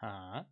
Ha?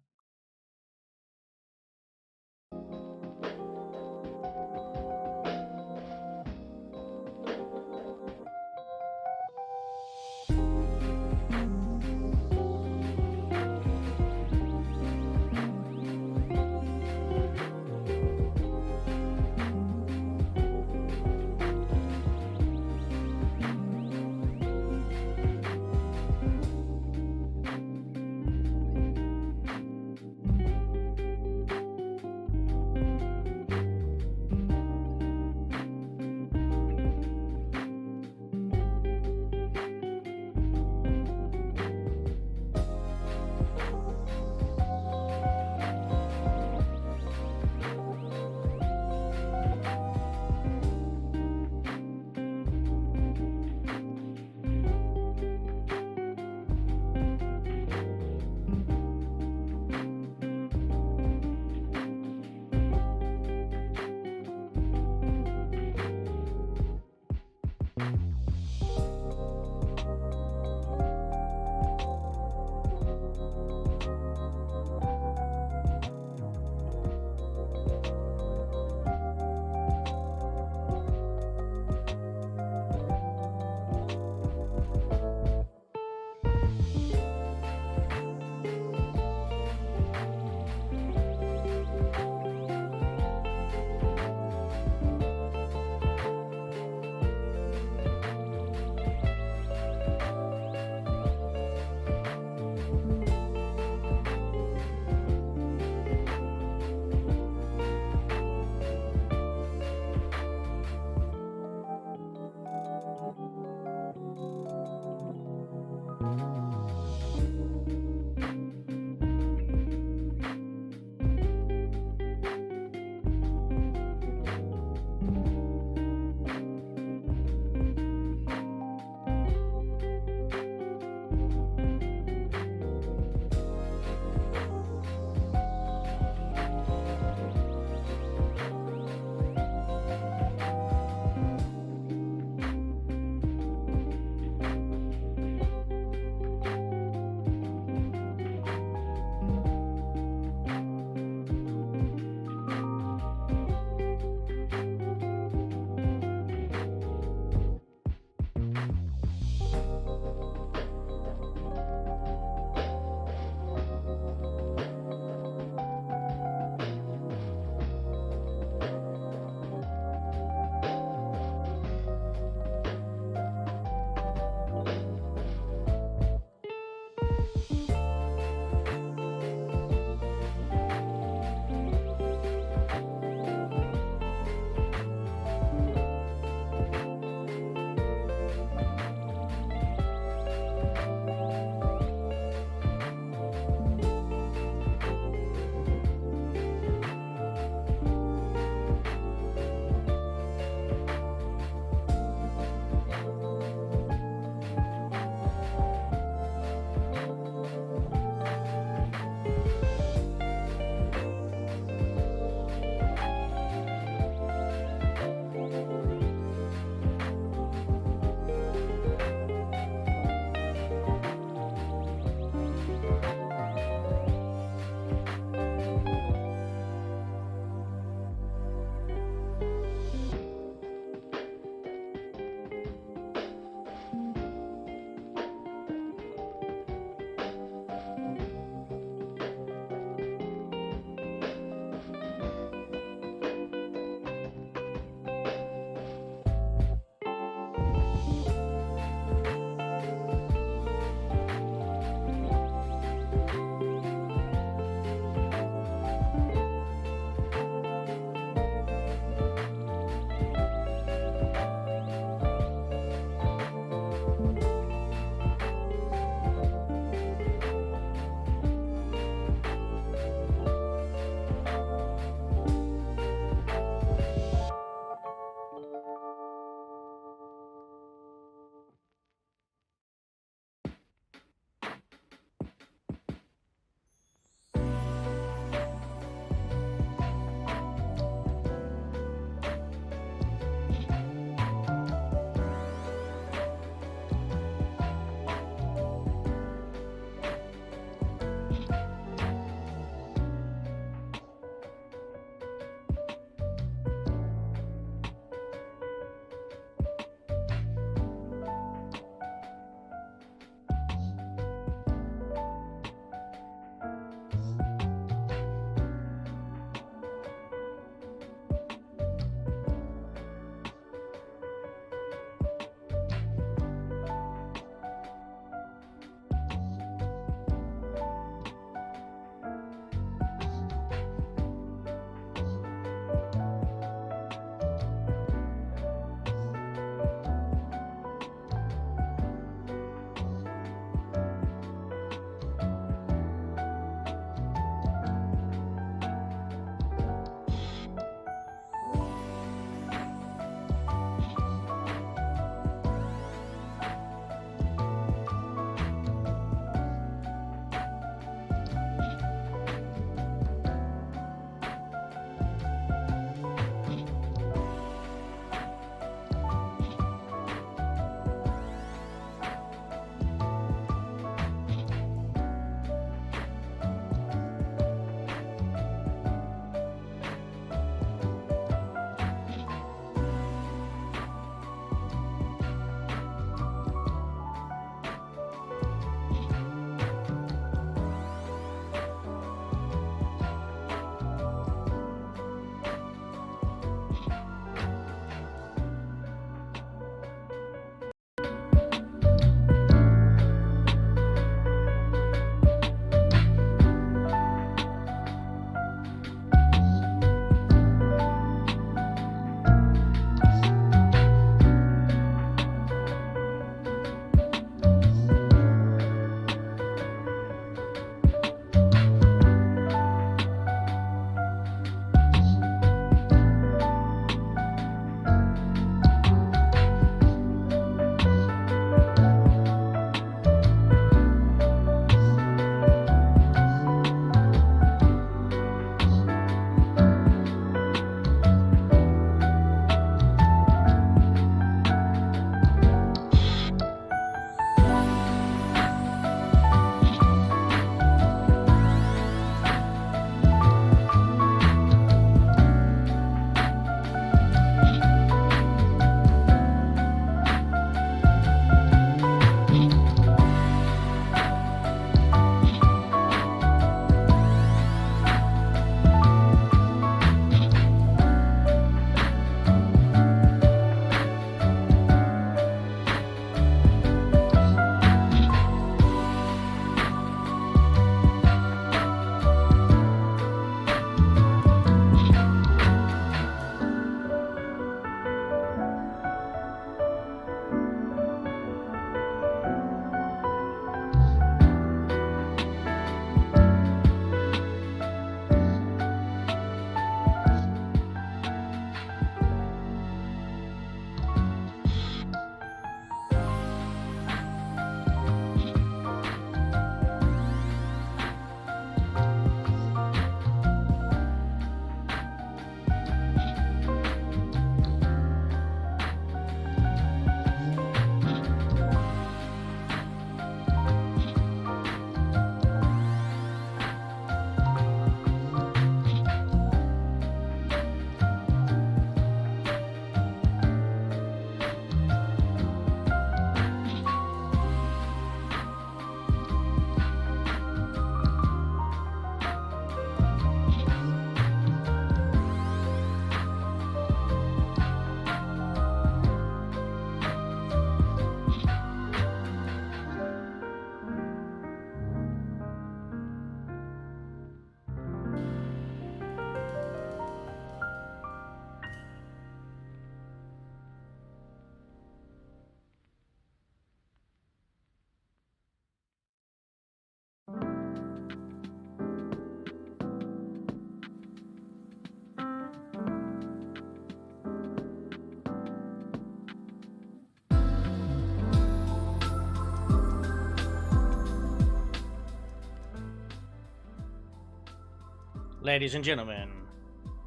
Ladies and gentlemen,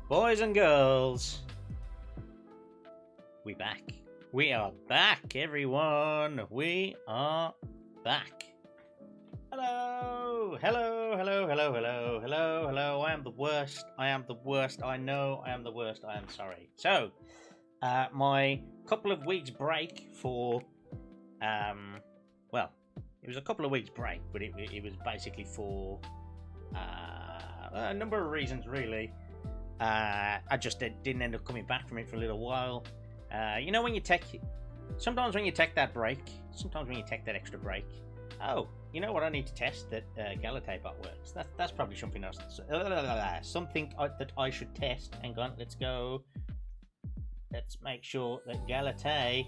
boys and girls, we back. We are back, everyone. We are back. Hello, hello, hello, hello, hello, hello, hello. I am the worst. I am the worst. I know I am the worst. I am sorry. So, my couple of weeks break for, well, it was a couple of weeks break, but it was basically for a number of reasons, really. I just didn't end up coming back from it for a little while. You know, when you take, sometimes when you take that break, sometimes when you take that extra break, oh, you know what, I need to test that Galatay bot works. That's probably something else. Something that I should test. Hang on, let's go. Let's make sure that Galatay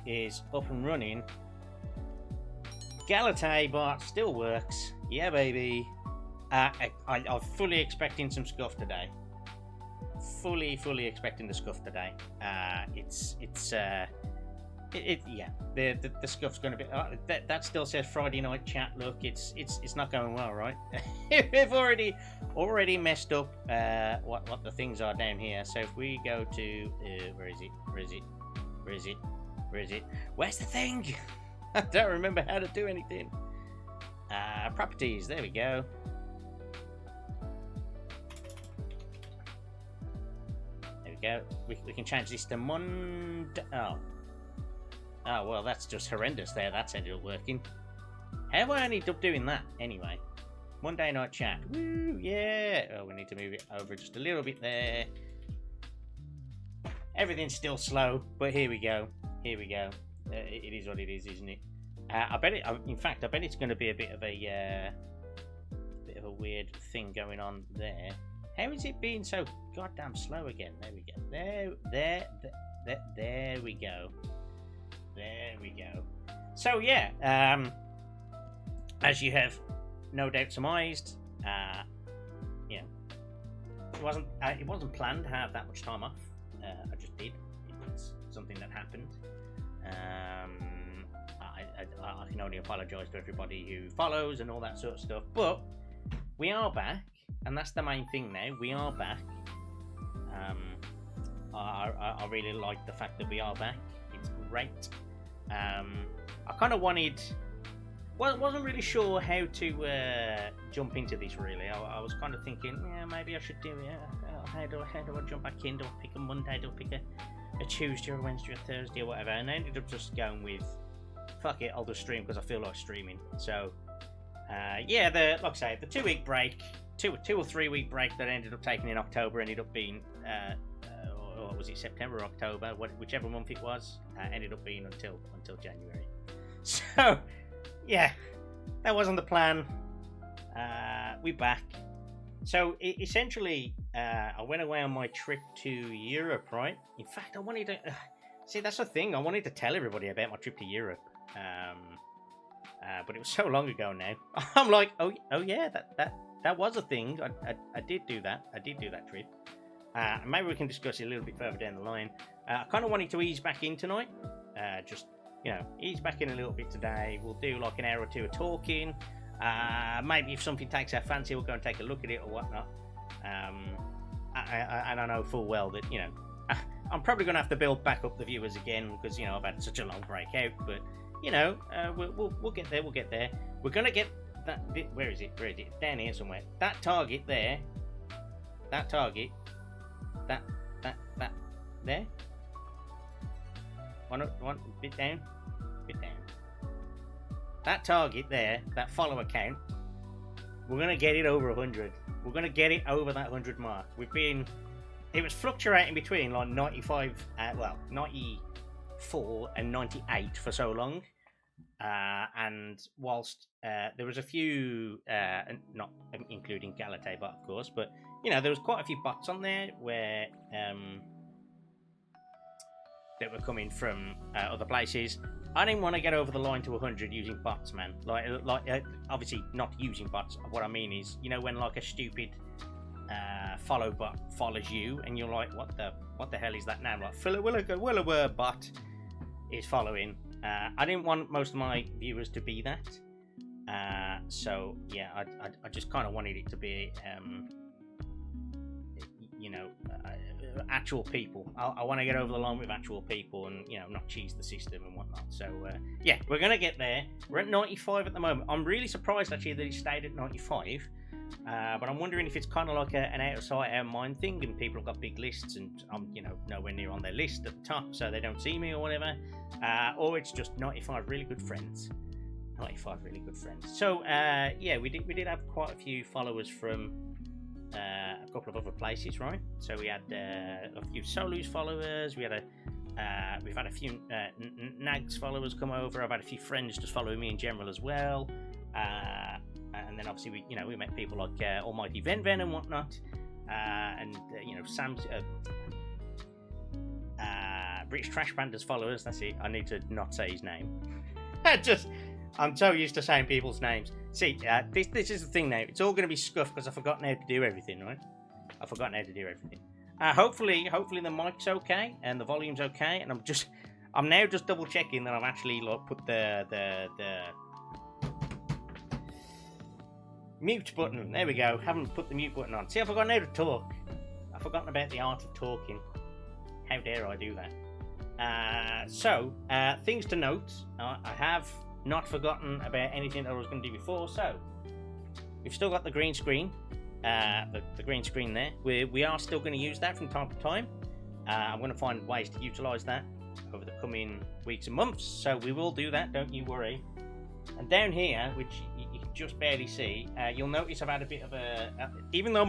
is up and running. Galatay bot still works. Yeah, baby. I'm fully expecting some Scuff today. Fully expecting the Scuff today. Yeah. The Scuff's going to be. That still says Friday night chat. Look, it's not going well, right? We've already messed up what the things are down here. So if we go to where is it? Where's the thing? I don't remember how to do anything. Properties. There we go. There we go. We can change this to Monday. Oh, well, that's just horrendous there. That's ended up working. How have I ended up doing that, anyway? Monday night chat. Woo, yeah. Oh, we need to move it over just a little bit there. Everything's still slow, but here we go. Here we go. It is what it is, isn't it? I bet it. In fact, I bet it's going to be a bit of a weird thing going on there. How is it being so goddamn slow again? There we go. There we go. There we go. So yeah, as you have no doubt surmised, you know, it wasn't planned to have that much time off. I just did. It's something that happened. I can only apologise to everybody who follows and all that sort of stuff. But we are back, and that's the main thing now. We are back. I really like the fact that we are back. It's great. I kind of wasn't really sure how to jump into this, really. I was kind of thinking, yeah, maybe I should do it. How do I jump back in? Do I pick a Monday? Do I pick a Tuesday or a Wednesday or Thursday or whatever? And I ended up just going with, fuck it, I'll just stream because I feel like streaming. So, yeah, like I say, the 2 week break, two or 3 week break that I ended up taking in October ended up being, or was it September or October, whichever month it was, ended up being until January. So, yeah, that wasn't the plan. We're back. So, essentially, I went away on my trip to Europe, right? In fact, I wanted to... see, that's the thing. I wanted to tell everybody about my trip to Europe. But it was so long ago now. I'm like, oh yeah, that was a thing. I did do that. I did do that trip. Maybe we can discuss it a little bit further down the line. I kind of wanted to ease back in tonight. Just, you know, ease back in a little bit today. We'll do like an hour or two of talking. Maybe if something takes our fancy, we'll go and take a look at it or whatnot. And I know full well that, you know, I'm probably going to have to build back up the viewers again because, you know, I've had such a long break out. But, you know, we'll get there. We'll get there. We're going to get that bit. Where is it? Where is it? Down here somewhere. That target there. That target. That there. One bit down. Bit down. That target there. That follower count. We're going to get it over 100. We're going to get it over that 100 mark. It was fluctuating between like 95, 94 and 98 for so long. And whilst there was a few, not including Galatay bot, of course, but, you know, there was quite a few bots on there where that were coming from other places. I didn't want to get over the line to 100 using bots, man. Like obviously not using bots. What I mean is, you know, when like a stupid follow bot follows you and you're like, what the hell is that now? Like, Willow bot is following. I didn't want most of my viewers to be that. So yeah, I just kind of wanted it to be actual people. I want to get over the line with actual people and, you know, not cheese the system and whatnot. So, yeah, we're going to get there. We're at 95 at the moment. I'm really surprised, actually, that he stayed at 95. But I'm wondering if it's kind of like an out of sight, out of mind thing, and people have got big lists and I'm, you know, nowhere near on their list at the top, so they don't see me or whatever. Or it's just 95 really good friends. 95 really good friends. So, yeah, we did have quite a few followers from a couple of other places, right? So we had a few Solus followers. we've had a few Nags followers come over. I've had a few friends just following me in general as well. And then obviously we met people like Almighty Ven and whatnot, and you know, Sam's British Trash Pandas followers. That's it. I need to not say his name. I'm so used to saying people's names. See, this is the thing now. It's all going to be Scuff because I've forgotten how to do everything, right? I've forgotten how to do everything. Hopefully the mic's okay and the volume's okay, and I'm now just double checking that I've actually like put the mute button. There we go. Haven't put the mute button on. See, I've forgotten how to talk. I've forgotten about the art of talking. How dare I do that? So, things to note. I have not forgotten about anything that I was going to do before. So, we've still got the green screen. The green screen there. We are still going to use that from time to time. I'm going to find ways to utilise that over the coming weeks and months. So, we will do that. Don't you worry. And down here, which you can just barely see, you'll notice I've had a bit of even though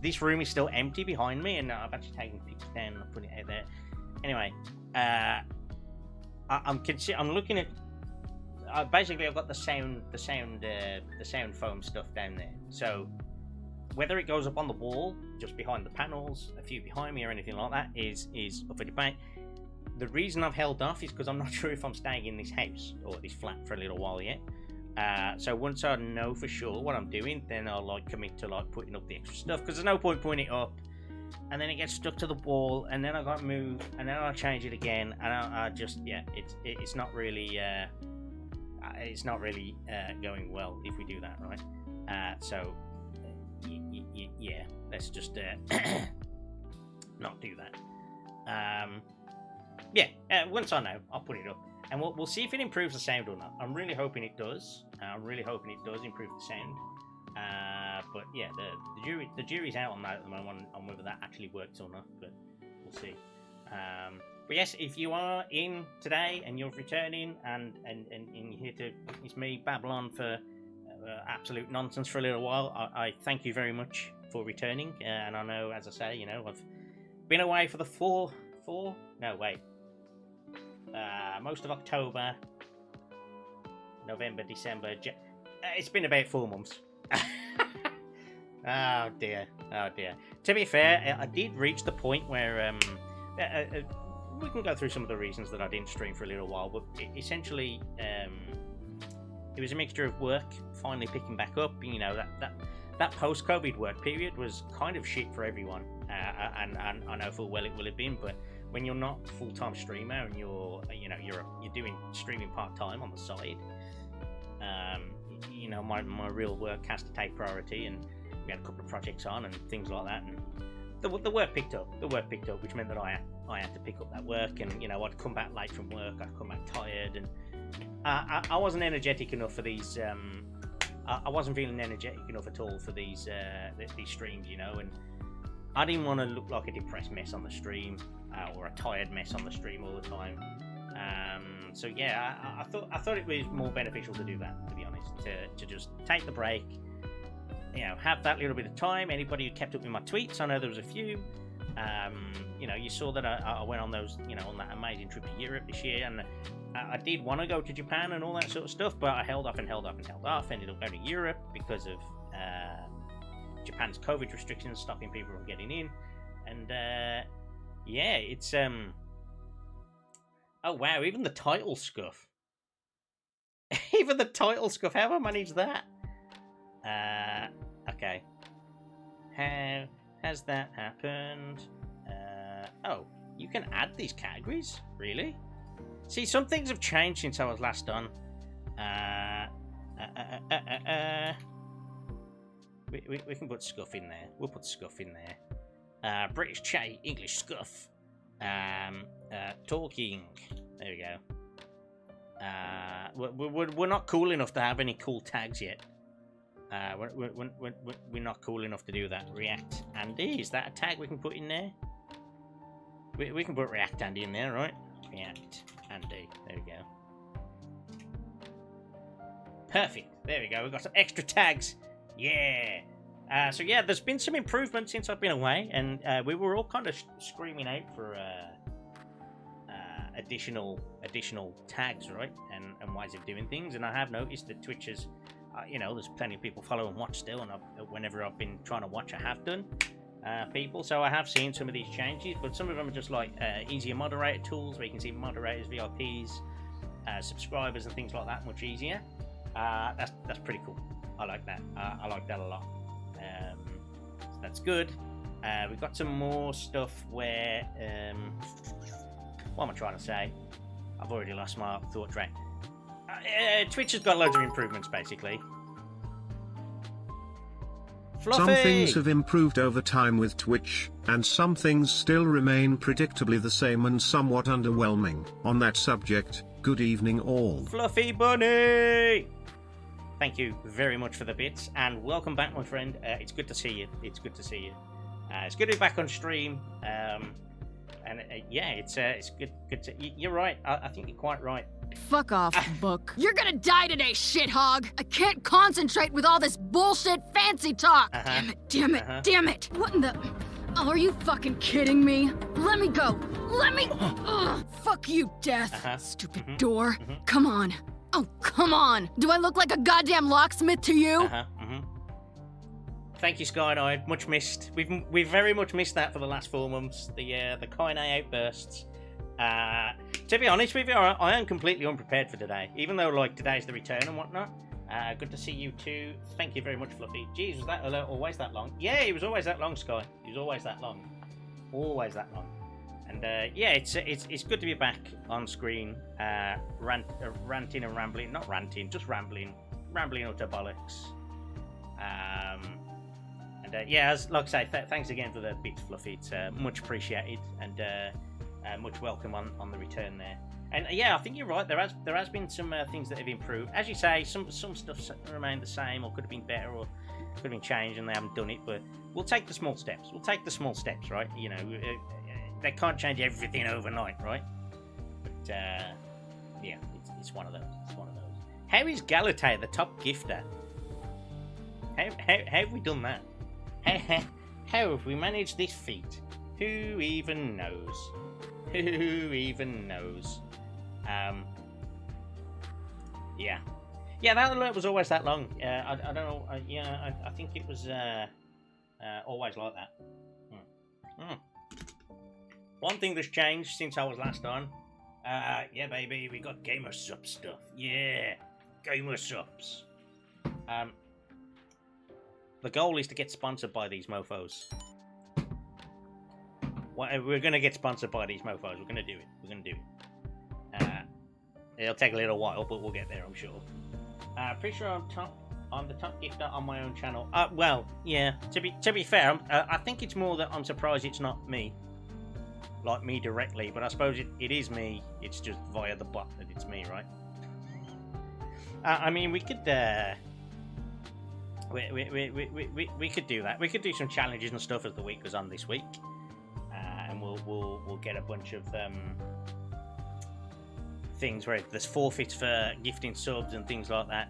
this room is still empty behind me, and I've actually taken pictures down and put it out there. Anyway, I'm looking at. Basically, I've got the sound foam stuff down there. So whether it goes up on the wall, just behind the panels, a few behind me, or anything like that, is up for debate. The reason I've held off is because I'm not sure if I'm staying in this house or this flat for a little while yet. So once I know for sure what I'm doing, then I'll like commit to like putting up the extra stuff, because there's no point putting it up and then it gets stuck to the wall, and then I got to move, and then I'll change it again, and I just, yeah, it's not really going well if we do that, right? So yeah, let's just not do that. Yeah, once I know, I'll put it up, and we'll see if it improves the sound or not. I'm really hoping it does. I'm really hoping it does improve the sound. But yeah, the jury's out on that at the moment, on whether that actually works or not. But we'll see. But yes, if you are in today and you're returning and you're here to witness me babble on for absolute nonsense for a little while, I thank you very much for returning. And I know, as I say, you know, I've been away for the most of October, November, December. It's been about 4 months. Oh dear. To be fair, I did reach the point where we can go through some of the reasons that I didn't stream for a little while, but essentially it was a mixture of work finally picking back up. You know, that post-COVID work period was kind of shit for everyone, and I know full well it will have been. But when you're not a full-time streamer and you're doing streaming part-time on the side, you know, my real work has to take priority, and we had a couple of projects on and things like that, and the work picked up. Which meant that I had to pick up that work, and you know, I'd come back late from work, I'd come back tired, and I wasn't energetic enough for these. I wasn't feeling energetic enough at all for these streams, you know, and I didn't want to look like a depressed mess on the stream, or a tired mess on the stream all the time. So yeah, I thought it was more beneficial to do that, to be honest, to just take the break, you know, have that little bit of time. Anybody who kept up with my tweets, I know there was a few. You know, you saw that I went on those, you know, on that amazing trip to Europe this year, and I did want to go to Japan and all that sort of stuff, but I held off. Ended up going to Europe because of Japan's COVID restrictions stopping people from getting in, and yeah, it's oh wow, even the title Scuff. Even the title Scuff, how have I managed that? Okay. How has that happened? Oh, you can add these categories? Really? See, some things have changed since I was last on. We can put Scuff in there. We'll put Scuff in there. British Che, English Scuff. Talking. There we go. We're not cool enough to have any cool tags yet. We're not cool enough to do that. React Andy, is that a tag we can put in there? We can put React Andy in there, right? React Andy. There we go. Perfect. There we go. We've got some extra tags. Yeah. So yeah, there's been some improvement since I've been away, and we were all kind of screaming out for additional tags, right? And ways of doing things. And I have noticed that Twitch is, you know, there's plenty of people follow and watch still, and whenever I've been trying to watch, I have done people. So I have seen some of these changes, but some of them are just like easier moderator tools where you can see moderators, VIPs, subscribers, and things like that much easier. That's pretty cool. I like that. I like that a lot. So that's good. We've got some more stuff where what am I trying to say? I've already lost my thought track. Twitch has got loads of improvements, basically. Fluffy! Some things have improved over time with Twitch, and some things still remain predictably the same and somewhat underwhelming. On that subject, good evening all. Fluffy Bunny! Thank you very much for the bits, and welcome back, my friend. It's good to see you. It's good to see you. It's good to be back on stream. And yeah, it's good. Good to. You're right. I think you're quite right. Fuck off, book. You're gonna die today, shithog. I can't concentrate with all this bullshit fancy talk. Damn it. What in the... Oh, are you fucking kidding me? Let me go. Let me... Ugh. Fuck you, death. Stupid door. Come on. Oh, come on. Do I look like a goddamn locksmith to you? Thank you, Skynide. Much missed. We've very much missed that for the last 4 months. The Kaine outbursts. To be honest with you, I am completely unprepared for today. Even though like today's the return and whatnot. Good to see you too. Thank you very much, Fluffy. Jeez, was that always that long? Yeah, it was always that long, Sky. It was always that long. Always that long. And yeah, it's good to be back on screen, ranting and rambling. Not ranting, just rambling utter bollocks. And yeah, like I say, thanks again for the bits, Fluffy. It's much appreciated, and much welcome on the return there. And yeah, I think you're right. There has been some things that have improved. As you say, some stuff's remained the same, or could have been better, or could have been changed, and they haven't done it. But we'll take the small steps. We'll take the small steps, right? You know, they can't change everything overnight, right? But yeah, it's one of those. It's one of those. How is Galatay the top gifter? How have we done that? How have we managed this feat? Who even knows? Who even knows? Yeah, that alert was always that long. I don't know. I think it was always like that. One thing that's changed since I was last on. Yeah, baby, we got gamer sub stuff. Yeah, gamer subs. The goal is to get sponsored by these mofos. We're gonna get sponsored by these mofos. We're gonna do it. We're gonna do it. It'll take a little while, but we'll get there, I'm sure. Pretty sure I'm the top gifter on my own channel. Well, yeah. To be fair, I think it's more that I'm surprised it's not me, like me directly. But I suppose it is me. It's just via the bot that it's me, right? I mean, we could. We could do that. We could do some challenges and stuff as the week goes on this week, and we'll get a bunch of things where there's forfeits for gifting subs and things like that.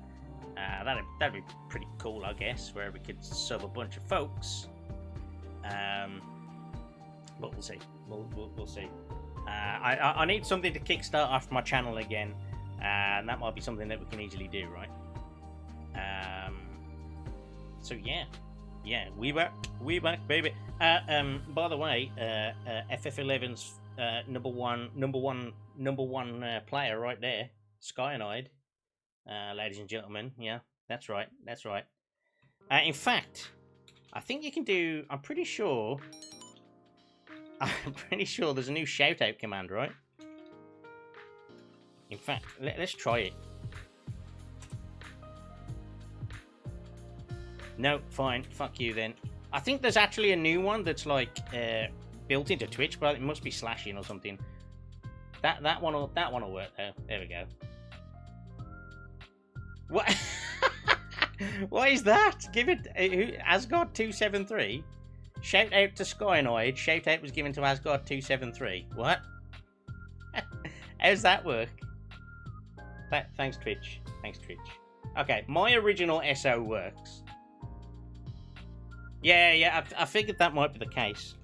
That'd be pretty cool, I guess, where we could sub a bunch of folks. But we'll see. We'll see. I need something to kickstart off my channel again, and that might be something that we can easily do, right? So yeah, we back, baby. By the way, FF11's number one player right there, Skynide, ladies and gentlemen. Yeah, that's right. In fact, I think you can do. I'm pretty sure there's a new shout out command, right? In fact, let's try it. No, fine. Fuck you then. I think there's actually a new one that's like built into Twitch, but it must be slashing or something. That one will work though. There we go. What? What is that? Give it Asgard 273. Shout out to Skynoid. Shout out was given to Asgard 273. What? How's that work? Thanks Twitch. Thanks Twitch. Okay, my original SO works. Yeah, I figured that might be the case.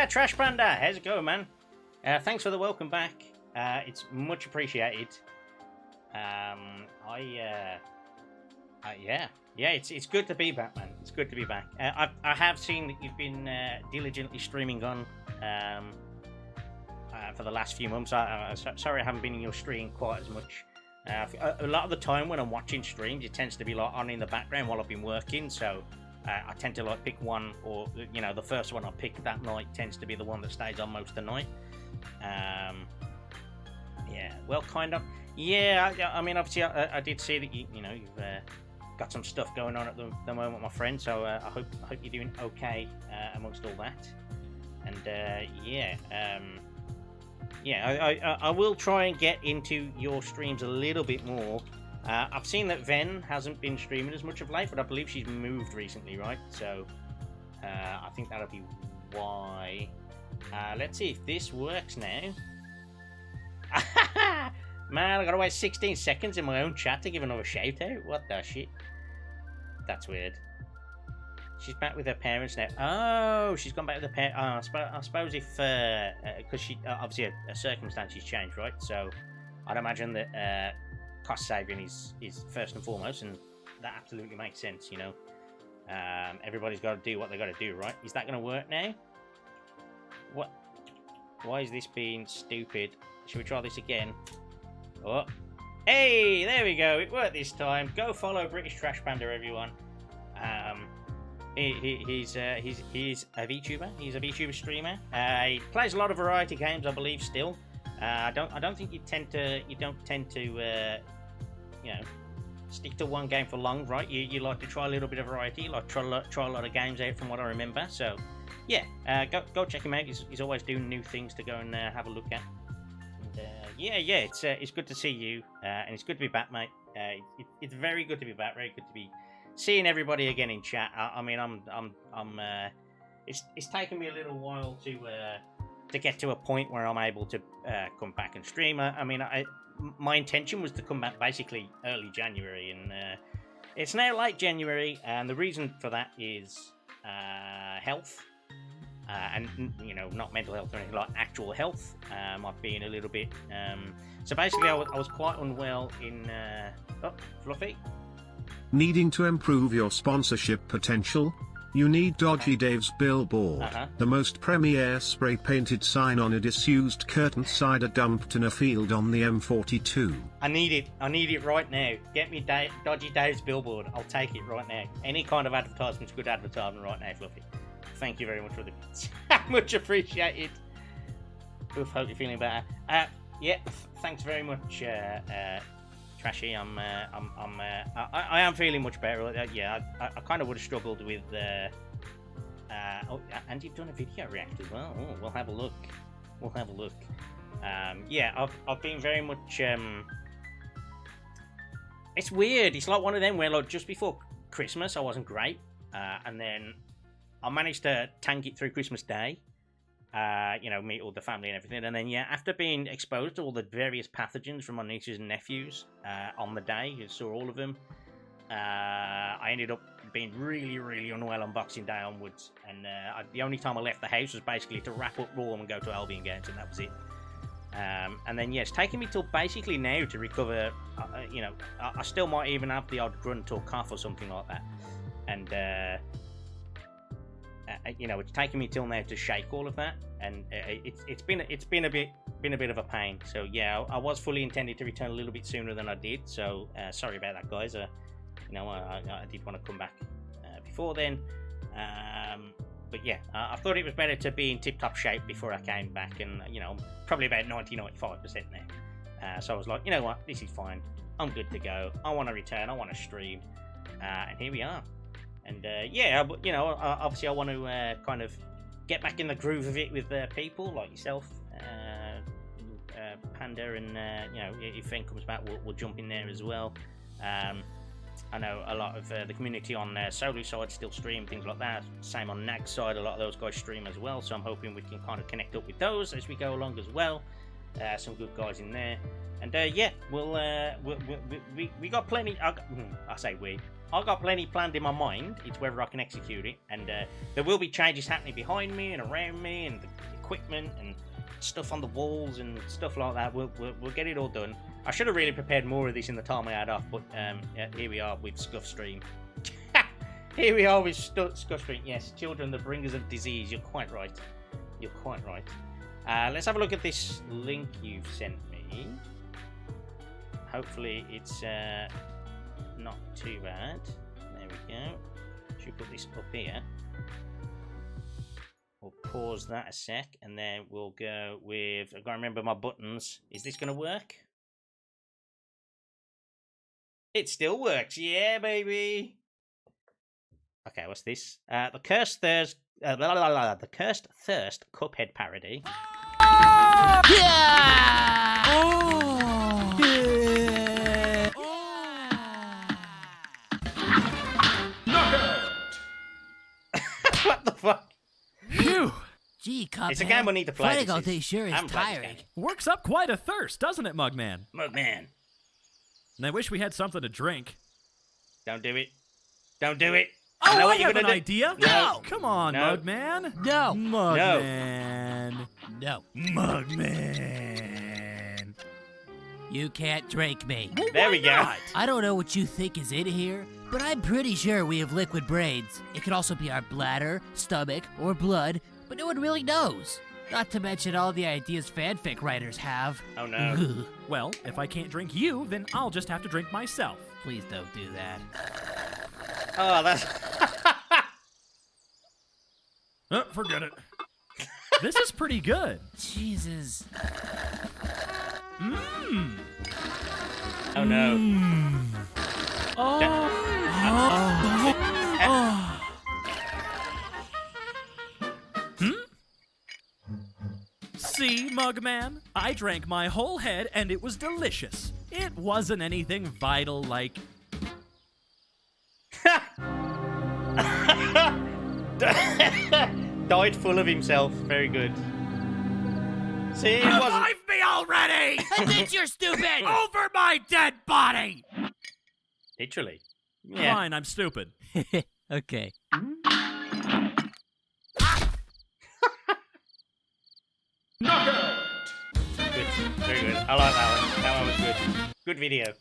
Trash Panda, how's it going, man? Thanks for the welcome back. It's much appreciated. Yeah, it's good to be back, man. It's good to be back. I have seen that you've been diligently streaming on for the last few months. Sorry I haven't been in your stream quite as much. A lot of the time when I'm watching streams, it tends to be like on in the background while I've been working, so I tend to like pick one, or you know, the first one I pick that night tends to be the one that stays on most of the night. Yeah, well, kind of. Yeah, I mean, obviously, I did see that you've got some stuff going on at the moment, my friend. So I hope you're doing okay amongst all that. And I will try and get into your streams a little bit more. I've seen that Ven hasn't been streaming as much of late, but I believe she's moved recently, right? So I think that'll be why. Let's see if this works now. Man, I gotta wait 16 seconds in my own chat to give another shout out. What the shit? That's weird. She's back with her parents now. Oh, she's gone back with her parents. I suppose if because she obviously her circumstances changed, right? So I'd imagine that cost saving is first and foremost, and that absolutely makes sense. You know, everybody's got to do what they got to do, right? Is that going to work now? What? Why is this being stupid? Should we try this again? Oh, hey, there we go. It worked this time. Go follow British Trash Panda, everyone. He's a VTuber. He's a VTuber streamer. He plays a lot of variety games, I believe. Still, I don't think you don't tend to stick to one game for long, right? You like to try a little bit of variety. You like to try a lot of games out, from what I remember. So, yeah, go check him out. He's always doing new things to go and have a look at. It's good to see you, and it's good to be back, mate. It's very good to be back. Very good to be seeing everybody again in chat. I mean, it's taken me a little while to get to a point where I'm able to come back and stream. I mean, my intention was to come back basically early January, and it's now late January, and the reason for that is health. And not mental health or anything, like actual health. I've been a little bit. So basically, I was quite unwell in. Fluffy. Needing to improve your sponsorship potential? You need Dodgy Dave's billboard, the most premier spray-painted sign on a disused curtain cider dumped in a field on the M42. I need it right now. Get me Dodgy Dave's billboard. I'll take it right now. Any kind of advertisement's good advertisement right now, Fluffy. Thank you very much for the bits. Much appreciated. Oof, hope you're feeling better. Thanks very much, Trashy. I am feeling much better. I kind of would have struggled with. And you've done a video react as well. Oh, we'll have a look. I've been very much. It's weird. It's like one of them where, like, just before Christmas, I wasn't great, and then I managed to tank it through Christmas Day, meet all the family and everything. And then, after being exposed to all the various pathogens from my nieces and nephews on the day, I saw all of them, I ended up being really, really unwell on Boxing Day onwards. And the only time I left the house was basically to wrap up Raw and go to Albion games, and that was it. And then, it's taken me till basically now to recover. I still might even have the odd grunt or cough or something like that. And it's taken me till now to shake all of that, and it's been a bit of a pain. So I was fully intended to return a little bit sooner than I did. So sorry about that, guys. I did want to come back before then. But yeah, I thought it was better to be in tip-top shape before I came back, and you know, probably about 90-95% there. So I was like, you know what, this is fine. I'm good to go. I want to return. I want to stream, and here we are. And yeah, you know, obviously I want to kind of get back in the groove of it with people like yourself, Panda, and you know, if Finn comes back, we'll jump in there as well. I know a lot of the community on Solo side still stream things like that. Same on Nag side, a lot of those guys stream as well. So I'm hoping we can kind of connect up with those as we go along as well. Some good guys in there, and yeah, we got plenty. I say we. I got plenty planned in my mind. It's whether I can execute it, and there will be changes happening behind me and around me, and the equipment and stuff on the walls and stuff like that. We'll get it all done. I should have really prepared more of this in the time I had off, but here we are with Scuff Stream. Here we are with Scuff Stream. Yes, children, the bringers of disease. You're quite right. You're quite right. Let's have a look at this link you've sent me. Hopefully it's not too bad. There we go. Should put this up here. We'll pause that a sec, and then we'll go with... I've got to remember my buttons. Is this going to work? It still works. Yeah, baby. Okay, what's this? The Cursed Thirst... the Cursed Thirst Cuphead parody. Oh! Yeah! Oh! Yeah! Knockout! What the fuck? Phew! Gee, Cuphead. It's a game I need to play. Fighting all day sure is tiring. Works up quite a thirst, doesn't it, Mugman? Mugman. And I wish we had something to drink. Don't do it. Don't do it. Oh, I know I what you're have an gonna do. idea. No! Come on, No. Mugman. No! Mugman. No. Mugman. You can't drink me. Well, There why we go. not? I don't know what you think is in here, but I'm pretty sure we have liquid brains. It could also be our bladder, stomach, or blood, but no one really knows. Not to mention all the ideas fanfic writers have. Oh no. Well, if I can't drink you, then I'll just have to drink myself. Please don't do that. Oh, that's... Forget it. This is pretty good. Jesus. Mmm. Oh no. See, Mugman? I drank my whole head and it was delicious. It wasn't anything vital like... Died full of himself. Very good. See, it wasn't... Revive me already! Admit you're stupid! Over my dead body! Literally. Yeah. Fine, I'm stupid. Okay. Knockout! Good. Very good. I like that one. That one was good. Good video.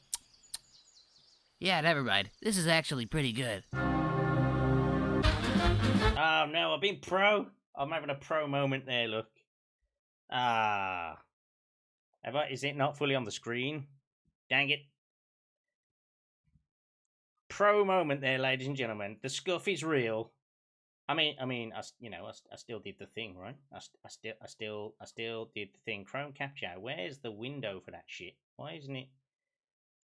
Yeah, never mind. This is actually pretty good. Oh no, I've been pro. I'm having a pro moment there, look. Ah. Is it not fully on the screen? Dang it. Pro moment there, ladies and gentlemen. The Scuff is real. I mean, I still did the thing, right? I still did the thing. Chrome capture. Where's the window for that shit? Why isn't it?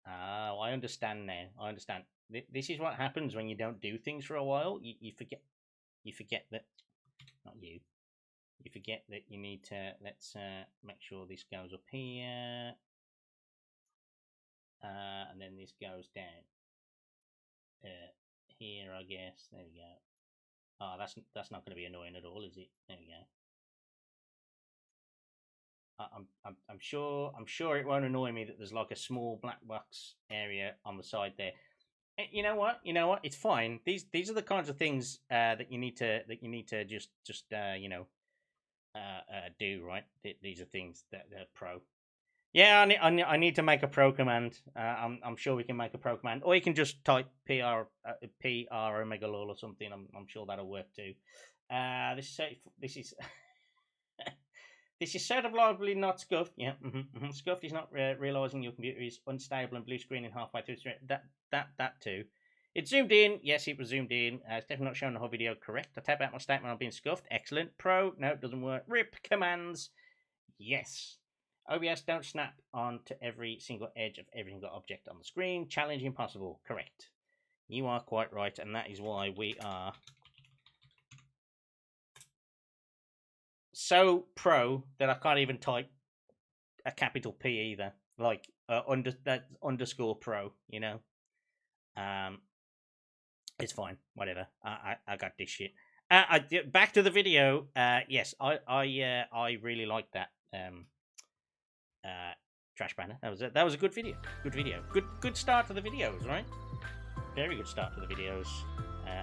Oh, I understand now. I understand. This is what happens when you don't do things for a while. You forget. You forget that. Not you. You forget that you need to. Let's make sure this goes up here, and then this goes down. Here, I guess. There we go. Oh, that's not going to be annoying at all, is it? There we go. I'm sure it won't annoy me that there's like a small black box area on the side there. You know what? It's fine. These are the kinds of things that you need to just do, right? These are things that are pro. Yeah, I need to make a pro command. I'm sure we can make a pro command, or you can just type PR Omega Lol or something. I'm sure that'll work too. This is this is certifiably not scuffed. Yeah, scuffed is not realizing your computer is unstable and blue screening halfway through. That too. It's zoomed in. Yes, it was zoomed in. It's definitely not showing the whole video correct. I tap out my statement on being scuffed. Excellent. Pro. No, it doesn't work. Rip. Commands. Yes. OBS don't snap onto every single edge of every single object on the screen. Challenge impossible. Correct. You are quite right, and that is why we are so pro that I can't even type a capital P either. Like underscore pro, you know. It's fine. Whatever. I got this shit. Back to the video. Yes, I really like that. Trash banner. That was a good video. Good video. Good start to the videos, right? Very good start to the videos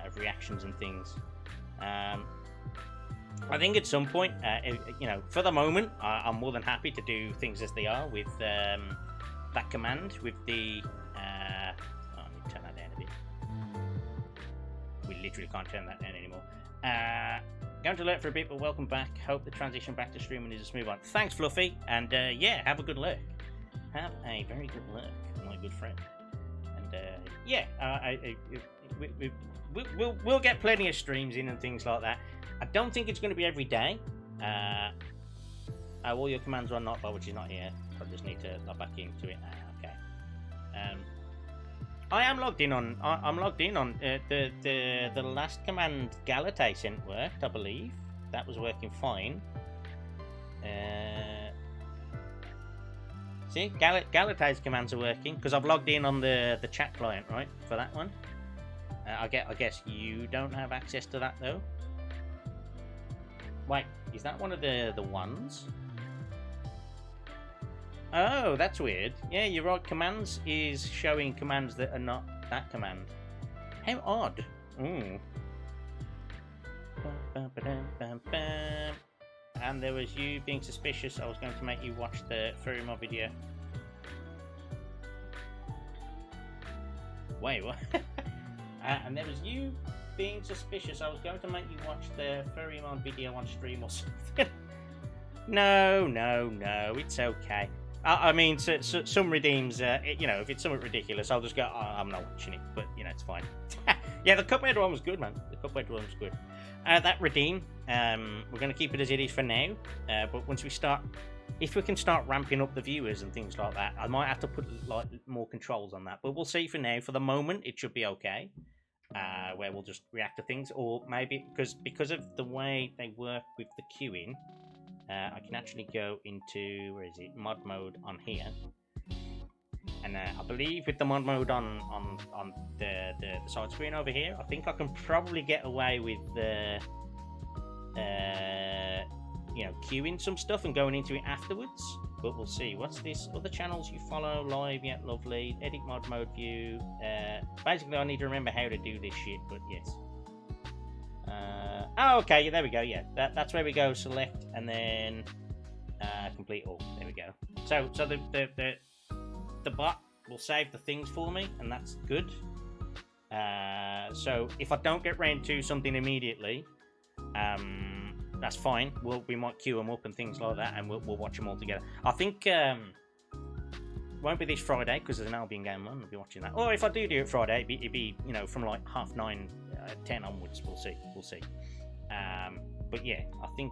of reactions and things. I think at some point, you know, for the moment, I'm more than happy to do things as they are with that command with the. Oh, let me turn that down a bit. We literally can't turn that down anymore. Going to lurk for a bit, but welcome back. Hope the transition back to streaming is a smooth one. Thanks, Fluffy, and yeah, have a good lurk. Have a very good lurk, my good friend. And yeah, we'll get plenty of streams in and things like that. I don't think it's going to be every day. All your commands are not, but which is not here. I just need to log back into it. Okay. I am logged in on. I'm logged in on the last command Galate sent worked. I believe that was working fine. See, Galate's commands are working because I've logged in on the chat client, right, for that one. I guess you don't have access to that though. Wait, is that one of the ones? Oh, that's weird. Yeah, you're right. Commands is showing commands that are not that command. How odd. Ooh. And there was you being suspicious. I was going to make you watch the Furry Mod video. Wait, what? And there was you being suspicious. I was going to make you watch the Furry Mod video on stream or something. No, it's okay. I mean, so some redeems, you know, if it's somewhat ridiculous, I'll just go, oh, I'm not watching it, but, you know, it's fine. Yeah, the Cuphead one was good, man. The Cuphead one was good. That redeem, we're going to keep it as it is for now, but once we start, if we can start ramping up the viewers and things like that, I might have to put, like, more controls on that, but we'll see for now. For the moment, it should be okay, where we'll just react to things, or maybe, because of the way they work with the queuing, I can actually go into, where is it, mod mode on here, and I believe with the mod mode on the side screen over here, I think I can probably get away with you know, queuing some stuff and going into it afterwards, but we'll see. What's this? Other channels you follow, live, yeah, lovely, edit mod mode view, basically I need to remember how to do this shit, but yes. Oh, okay, yeah, there we go, yeah. That's where we go, select, and then complete all. There we go. So the bot will save the things for me, and that's good. So if I don't get round to something immediately, that's fine. We might queue them up and things like that, and we'll watch them all together. I think won't be this Friday because there's an Albion game on. I'll be watching that. Or if I do it Friday, it'd be you know, from like 9:30, 10 onwards. We'll see. But yeah, I think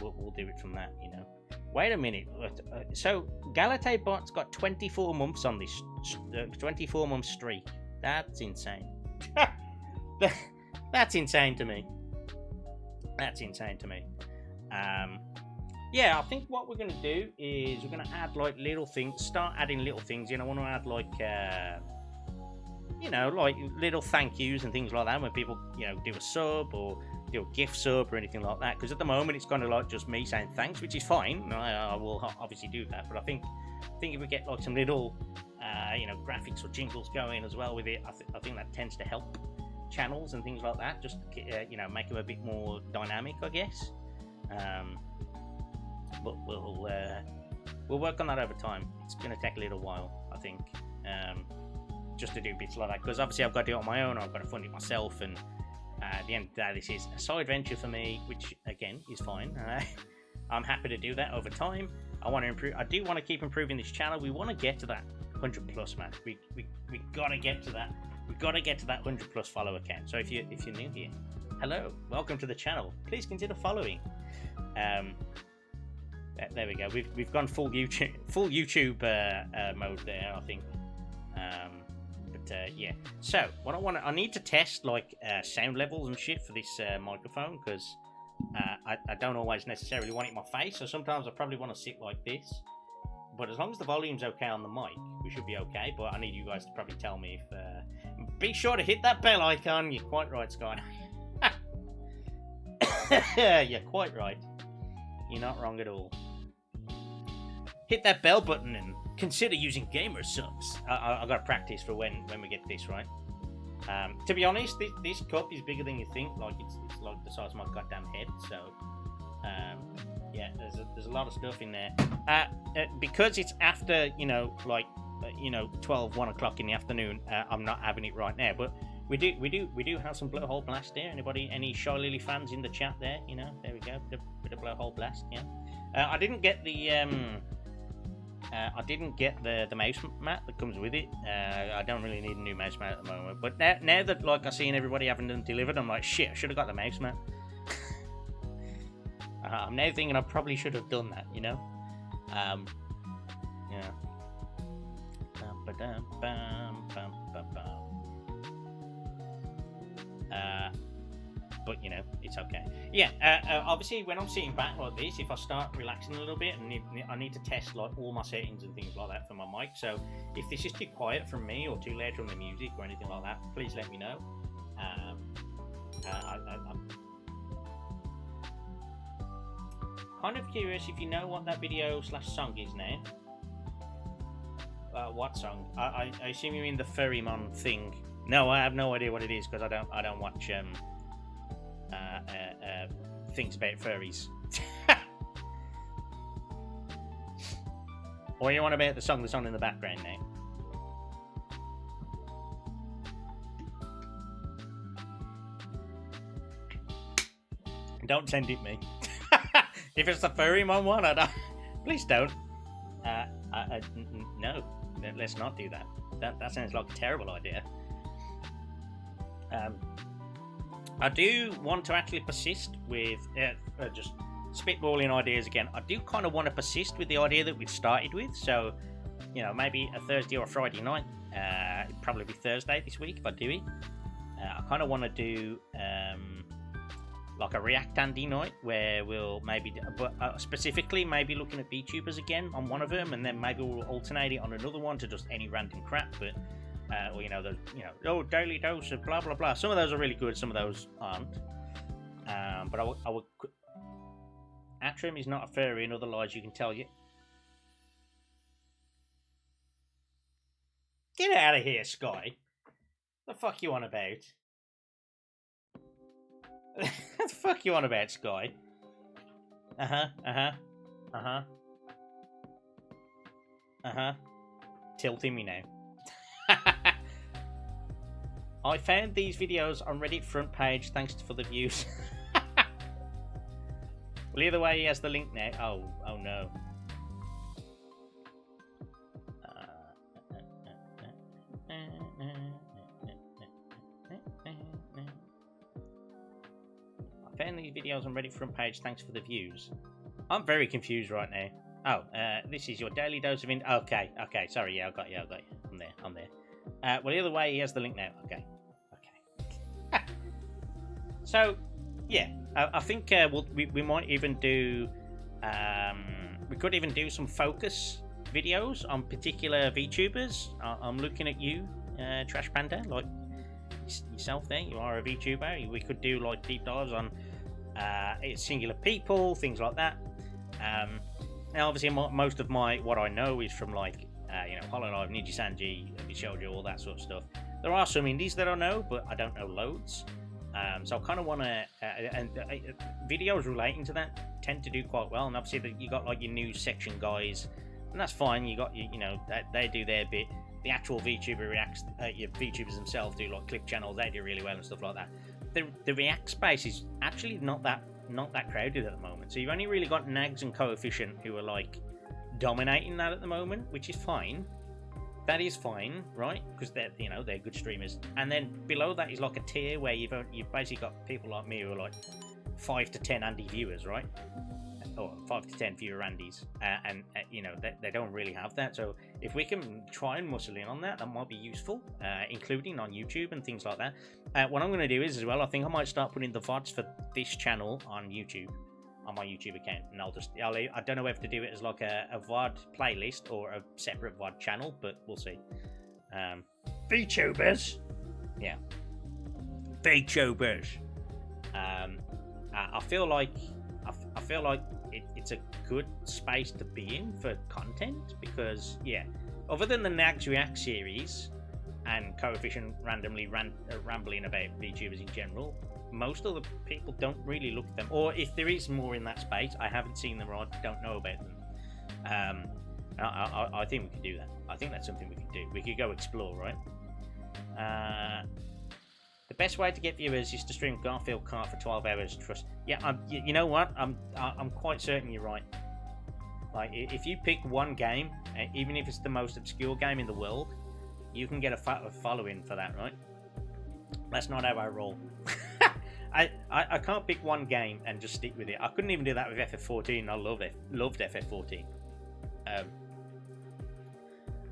we'll do it from that. You know. Wait a minute. So Galate bot's got 24 months on this 24-month streak. That's insane. That's insane to me. That's insane to me. Yeah, I think what we're going to do is we're going to add like little things, start adding little things. You know, I want to add like, you know, like little thank yous and things like that when people, you know, do a sub or do a gift sub or anything like that. Because at the moment it's kind of like just me saying thanks, which is fine. I will obviously do that. But I think if we get like some little, you know, graphics or jingles going as well with it, I think that tends to help channels and things like that. Just, you know, make them a bit more dynamic, I guess. But we'll work on that over time. It's going to take a little while, I think, just to do bits like that, because obviously I've got to do it on my own, I've got to fund it myself, and at the end of the day this is a side venture for me, which again is fine. I'm happy to do that over time. I want to improve. I do want to keep improving this channel. We want to get to that 100 plus, man. We gotta get to that. We gotta get to that 100 plus follower count. So if you're new here, hello, welcome to the channel. Please consider following. There we go. We've gone full YouTube mode there, I think. Yeah. So what I need to test like sound levels and shit for this microphone, because I don't always necessarily want it in my face. So sometimes I probably want to sit like this. But as long as the volume's okay on the mic, we should be okay. But I need you guys to probably tell me if... be sure to hit that bell icon. You're quite right, Sky. You're quite right. You're not wrong at all. Hit that bell button and consider using gamer subs. I've got to practice for when we get this right. To be honest, this cup is bigger than you think. Like it's like the size of my goddamn head. So... yeah, there's a lot of stuff in there. Because it's after, you know, like, 12, 1 o'clock in the afternoon, I'm not having it right now. But we do have some Blowhole Blast there. Any Shy Lily fans in the chat there? You know, there we go, bit of Blowhole Blast. Yeah. I didn't get the mouse mat that comes with it. I don't really need a new mouse mat at the moment. But now that like I've seen everybody having them delivered, I'm like, shit, I should have got the mouse mat. I'm now thinking I probably should have done that, you know? Yeah. But, you know, it's okay. Yeah, obviously, when I'm sitting back like this, if I start relaxing a little bit, I need to test, like, all my settings and things like that for my mic. So, if this is too quiet from me or too loud from the music or anything like that, please let me know. I'm kind of curious if you know what that video / song is now. What song? I assume you mean the Ferrymon thing. No, I have no idea what it is because I don't watch things about furries. Or you want about the song that's on in the background now? Don't send it me. If it's the Ferrymon one, I don't. Please don't. No, let's not do that. That sounds like a terrible idea. I do want to actually persist with just spitballing ideas again. I do kind of want to persist with the idea that we've started with. So, you know, maybe a Thursday or a Friday night. It'd probably be Thursday this week if I do it. I kind of want to do like a React Andy night where we'll maybe, but specifically maybe looking at VTubers again on one of them, and then maybe we'll alternate it on another one to just any random crap. But or daily dose of blah blah blah. Some of those are really good, some of those aren't. But I would. Atrim is not a furry, and other lies you can tell you. Get out of here, Sky. What the fuck you on about? What the fuck you on about, Sky? Tilting me now. I found these videos on Reddit front page, thanks for the views. Well, either way, he has the link now. Oh no. I found these videos on Reddit front page, thanks for the views. I'm very confused right now. Oh, this is your daily dose of okay, sorry, yeah, I got you. I'm there. Well, either way, he has the link now. Okay. So, yeah, I think we might even do, we could even do some focus videos on particular VTubers. I'm looking at you, Trash Panda, like yourself there. You are a VTuber. We could do like deep dives on singular people, things like that. Now, obviously, most of what I know is from like Hololive, Ninja Sanji, Bishojo, all that sort of stuff. There are some indies that I know, but I don't know loads. So I kind of want to, and videos relating to that tend to do quite well. And obviously, you got like your news section guys, and that's fine. You got they do their bit. The actual VTuber reacts. Your VTubers themselves do like clip channels. They do really well and stuff like that. The React space is actually not that crowded at the moment. So you've only really got Nags and Coefficient who are like dominating that at the moment, which is fine. that is fine, right? Because they're good streamers. And then below that is like a tier where you've basically got people like me who are like 5 to 10 Andy viewers, right? Or 5 to 10 viewer Andys, and they don't really have that. So if we can try and muscle in on that, that might be useful, including on YouTube and things like that. What I'm going to do is as well, I think I might start putting the VODs for this channel on YouTube, on my YouTube account, and I don't know whether to do it as like a VOD playlist or a separate VOD channel, but we'll see. VTubers, yeah, VTubers. I feel like it's a good space to be in for content, because other than the Nags React series and Coefficient randomly rambling about VTubers in general, most of the people don't really look at them, or if there is more in that space, I haven't seen them or I don't know about them. I think we could do that. I think that's something we could do. We could go explore, right? The best way to get viewers is to stream Garfield Kart for 12 hours. Trust. Yeah, you know what? I'm quite certain you're right. Like, if you pick one game, even if it's the most obscure game in the world, you can get a following for that, right? That's not how I roll. I can't pick one game and just stick with it. I couldn't even do that with FF14. I loved FF14.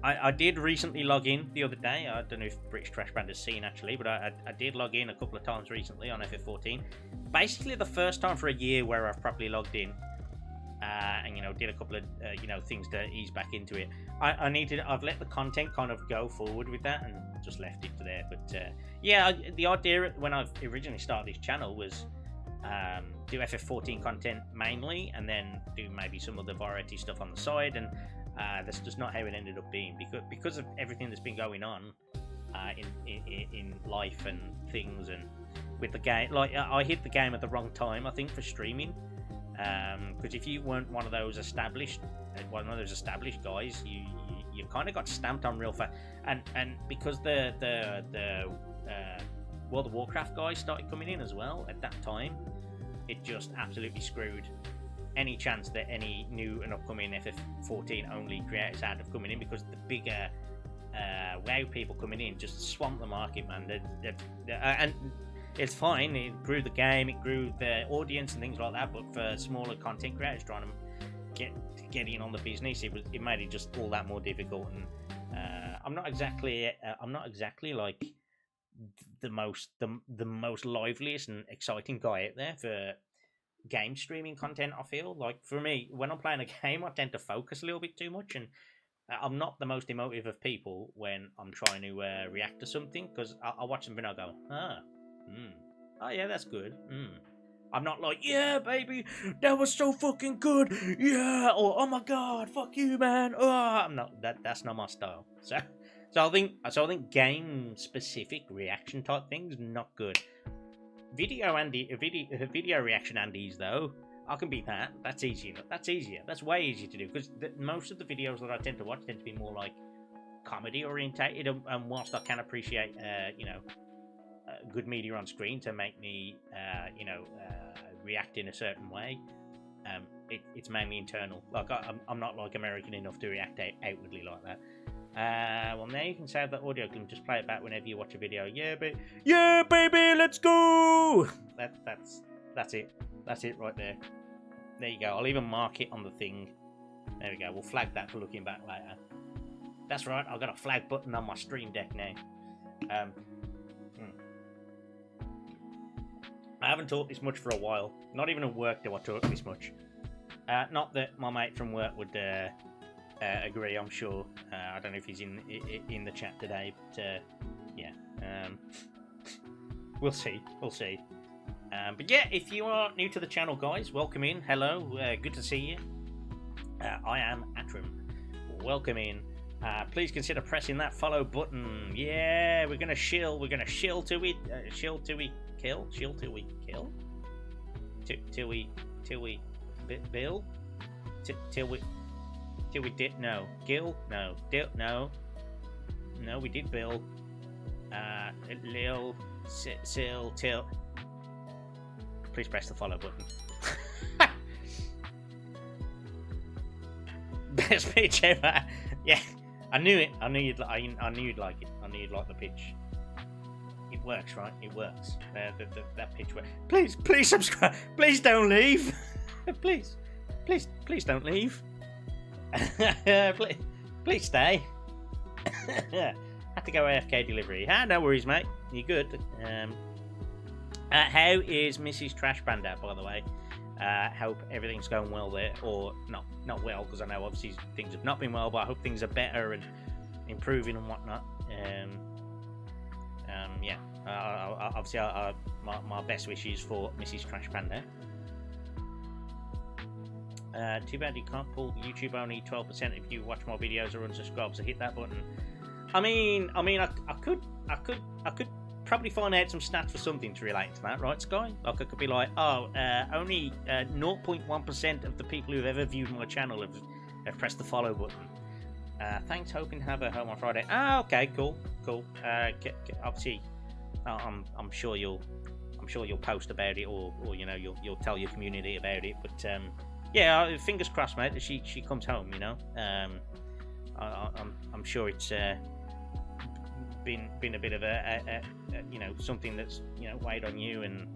I did recently log in the other day. I don't know if British Trash Band has seen, actually, but I did log in a couple of times recently on FF14. Basically the first time for a year where I've properly logged in, and did a couple of things to ease back into it. I've let the content kind of go forward with that and just left it to there. But the idea when I originally started this channel was do FF14 content mainly, and then do maybe some other variety stuff on the side, and that's just not how it ended up being, because of everything that's been going on in life and things, and with the game. Like, I hit the game at the wrong time, I think, for streaming, because if you weren't one of those established guys, you kind of got stamped on real fast, and because the World of Warcraft guys started coming in as well at that time, it just absolutely screwed any chance that any new and upcoming FF14 only creators had of coming in, because the bigger WoW people coming in just swamped the market, man. And it's fine, it grew the game, it grew the audience and things like that, but for smaller content creators trying to get in on the business, it made it just all that more difficult. And I'm not exactly like the most liveliest and exciting guy out there for game streaming content. I feel like, for me, when I'm playing a game, I tend to focus a little bit too much, and I'm not the most emotive of people when I'm trying to react to something, because I watch something and I go, oh yeah, that's good. I'm not like, yeah, baby, that was so fucking good, yeah, or oh my god, fuck you, man. I'm not that's not my style. So I think game specific reaction type things not good. Video reaction Andy's, though, I can beat that. That's easy. That's easier. That's way easier to do, because most of the videos that I tend to watch tend to be more like comedy orientated, and whilst I can appreciate good media on screen to make me react in a certain way, it's mainly internal. Like, I'm not like American enough to react outwardly like that. Well, now you can save that audio and just play it back whenever you watch a video. Yeah, baby, let's go. That's it. That's it right there. There you go. I'll even mark it on the thing. There we go. We'll flag that for looking back later. That's right. I've got a flag button on my stream deck now. I haven't talked this much for a while. Not even at work do I talk this much. Not that my mate from work would agree, I'm sure. I don't know if he's in the chat today, but yeah. We'll see. But yeah, if you are new to the channel, guys, welcome in. Hello, good to see you. I am Atram. Welcome in. Please consider pressing that follow button. Yeah, we're gonna shill. We're gonna shill till we kill. Shill till we kill. Till we bill. Till we did no Gil no we did Bill. Lil Sil till. Please press the follow button. Best speech ever. Yeah. I knew it. I knew you'd like it. I knew you'd like the pitch. It works, right? It works. That pitch works. Please subscribe. Please don't leave. please don't leave. please stay. Had to go AFK delivery. No worries, mate. You good? How is Mrs. Trash Panda, by the way? Hope everything's going well there, or not well, because I know obviously things have not been well, but I hope things are better and improving and whatnot. Yeah. Obviously, my best wishes for Mrs. Trash Panda. Too bad you can't pull YouTube only 12% if you watch more videos or unsubscribe. So hit that button. I mean, I could probably find out some stats for something to relate to that, right, Sky? Like, I could be like, only 0.1% of the people who've ever viewed my channel have pressed the follow button. Thanks, hoping to have a home on Friday. Okay, cool. Obviously, I'm sure you'll post about it, or you know, you'll tell your community about it. But yeah, fingers crossed, mate, that she comes home. You know, I'm sure it's been a bit of a you know, something that's, you know, weighed on you, and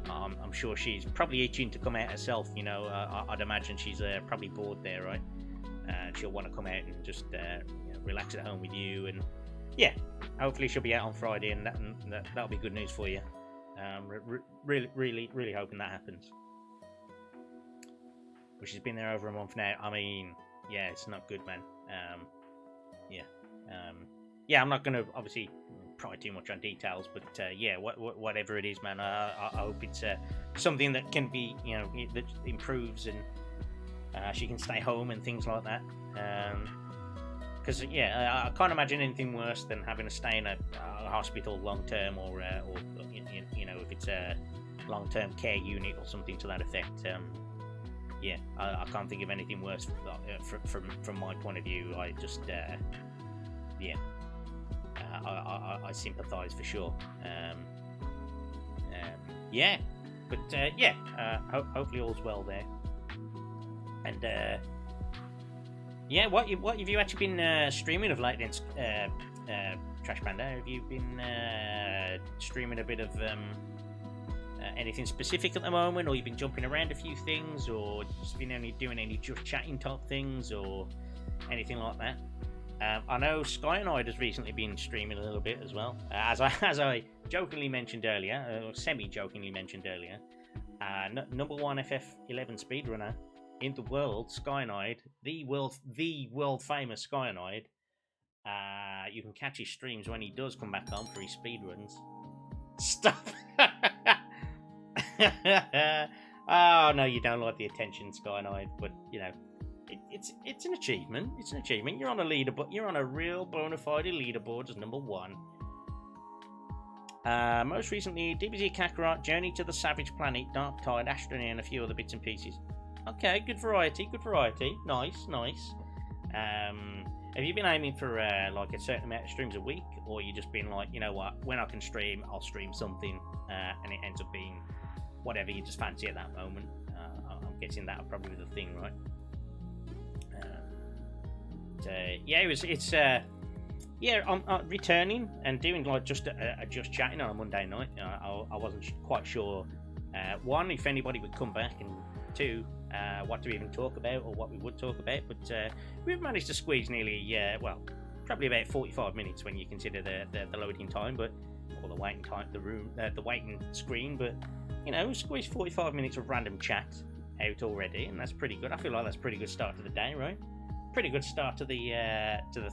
I'm sure she's probably itching to come out herself. You know, I'd imagine she's probably bored there, right? She'll want to come out and just you know, relax at home with you, and yeah, hopefully she'll be out on Friday, and that'll be good news for you. Really hoping that happens. But she's been there over a month now. I mean, yeah, it's not good, man. Yeah, I'm not going to obviously pry too much on details, but yeah, whatever it is, man, I hope it's something that can be, you know, that improves, and she can stay home and things like that. Because yeah, I can't imagine anything worse than having to stay in a hospital long term, or you know, if it's a long term care unit or something to that effect. Yeah, I can't think of anything worse from my point of view. I just yeah. I sympathise for sure. Yeah, but yeah, hopefully all's well there. And yeah, what have you actually been streaming of late then, Trash Panda? Have you been streaming a bit of anything specific at the moment, or you've been jumping around a few things, or just been only doing any just chatting type things, or anything like that? I know Sky and I has recently been streaming a little bit as well. As I jokingly mentioned earlier, or semi-jokingly mentioned earlier, number one FF11 speedrunner in the world, Skynide, the world famous Skynide. You can catch his streams when he does come back on for his speedruns. Stop! Oh no, you don't like the attention, Skynide, but you know, it's an achievement. It's an achievement. You're on a leaderboard. You're on a real bona fide leaderboard as number one. Most recently, DBZ Kakarot, Journey to the Savage Planet, Dark Tide, Astroneer, and a few other bits and pieces. Okay, good variety. Good variety. Nice. Have you been aiming for like a certain amount of streams a week, or you just been like, you know what, when I can stream, I'll stream something, and it ends up being whatever you just fancy at that moment? I'm guessing that'll probably be the thing, right? Yeah, it's yeah, I'm returning and doing like just chatting on a Monday night. I wasn't quite sure, one, if anybody would come back, and two, what to even talk about, or what we would talk about. But we've managed to squeeze nearly, well, probably about 45 minutes when you consider the loading time, but or the waiting time, the waiting screen. But you know, we squeezed 45 minutes of random chat out already, and that's pretty good. I feel like that's a pretty good start to the day, right? Pretty good start to the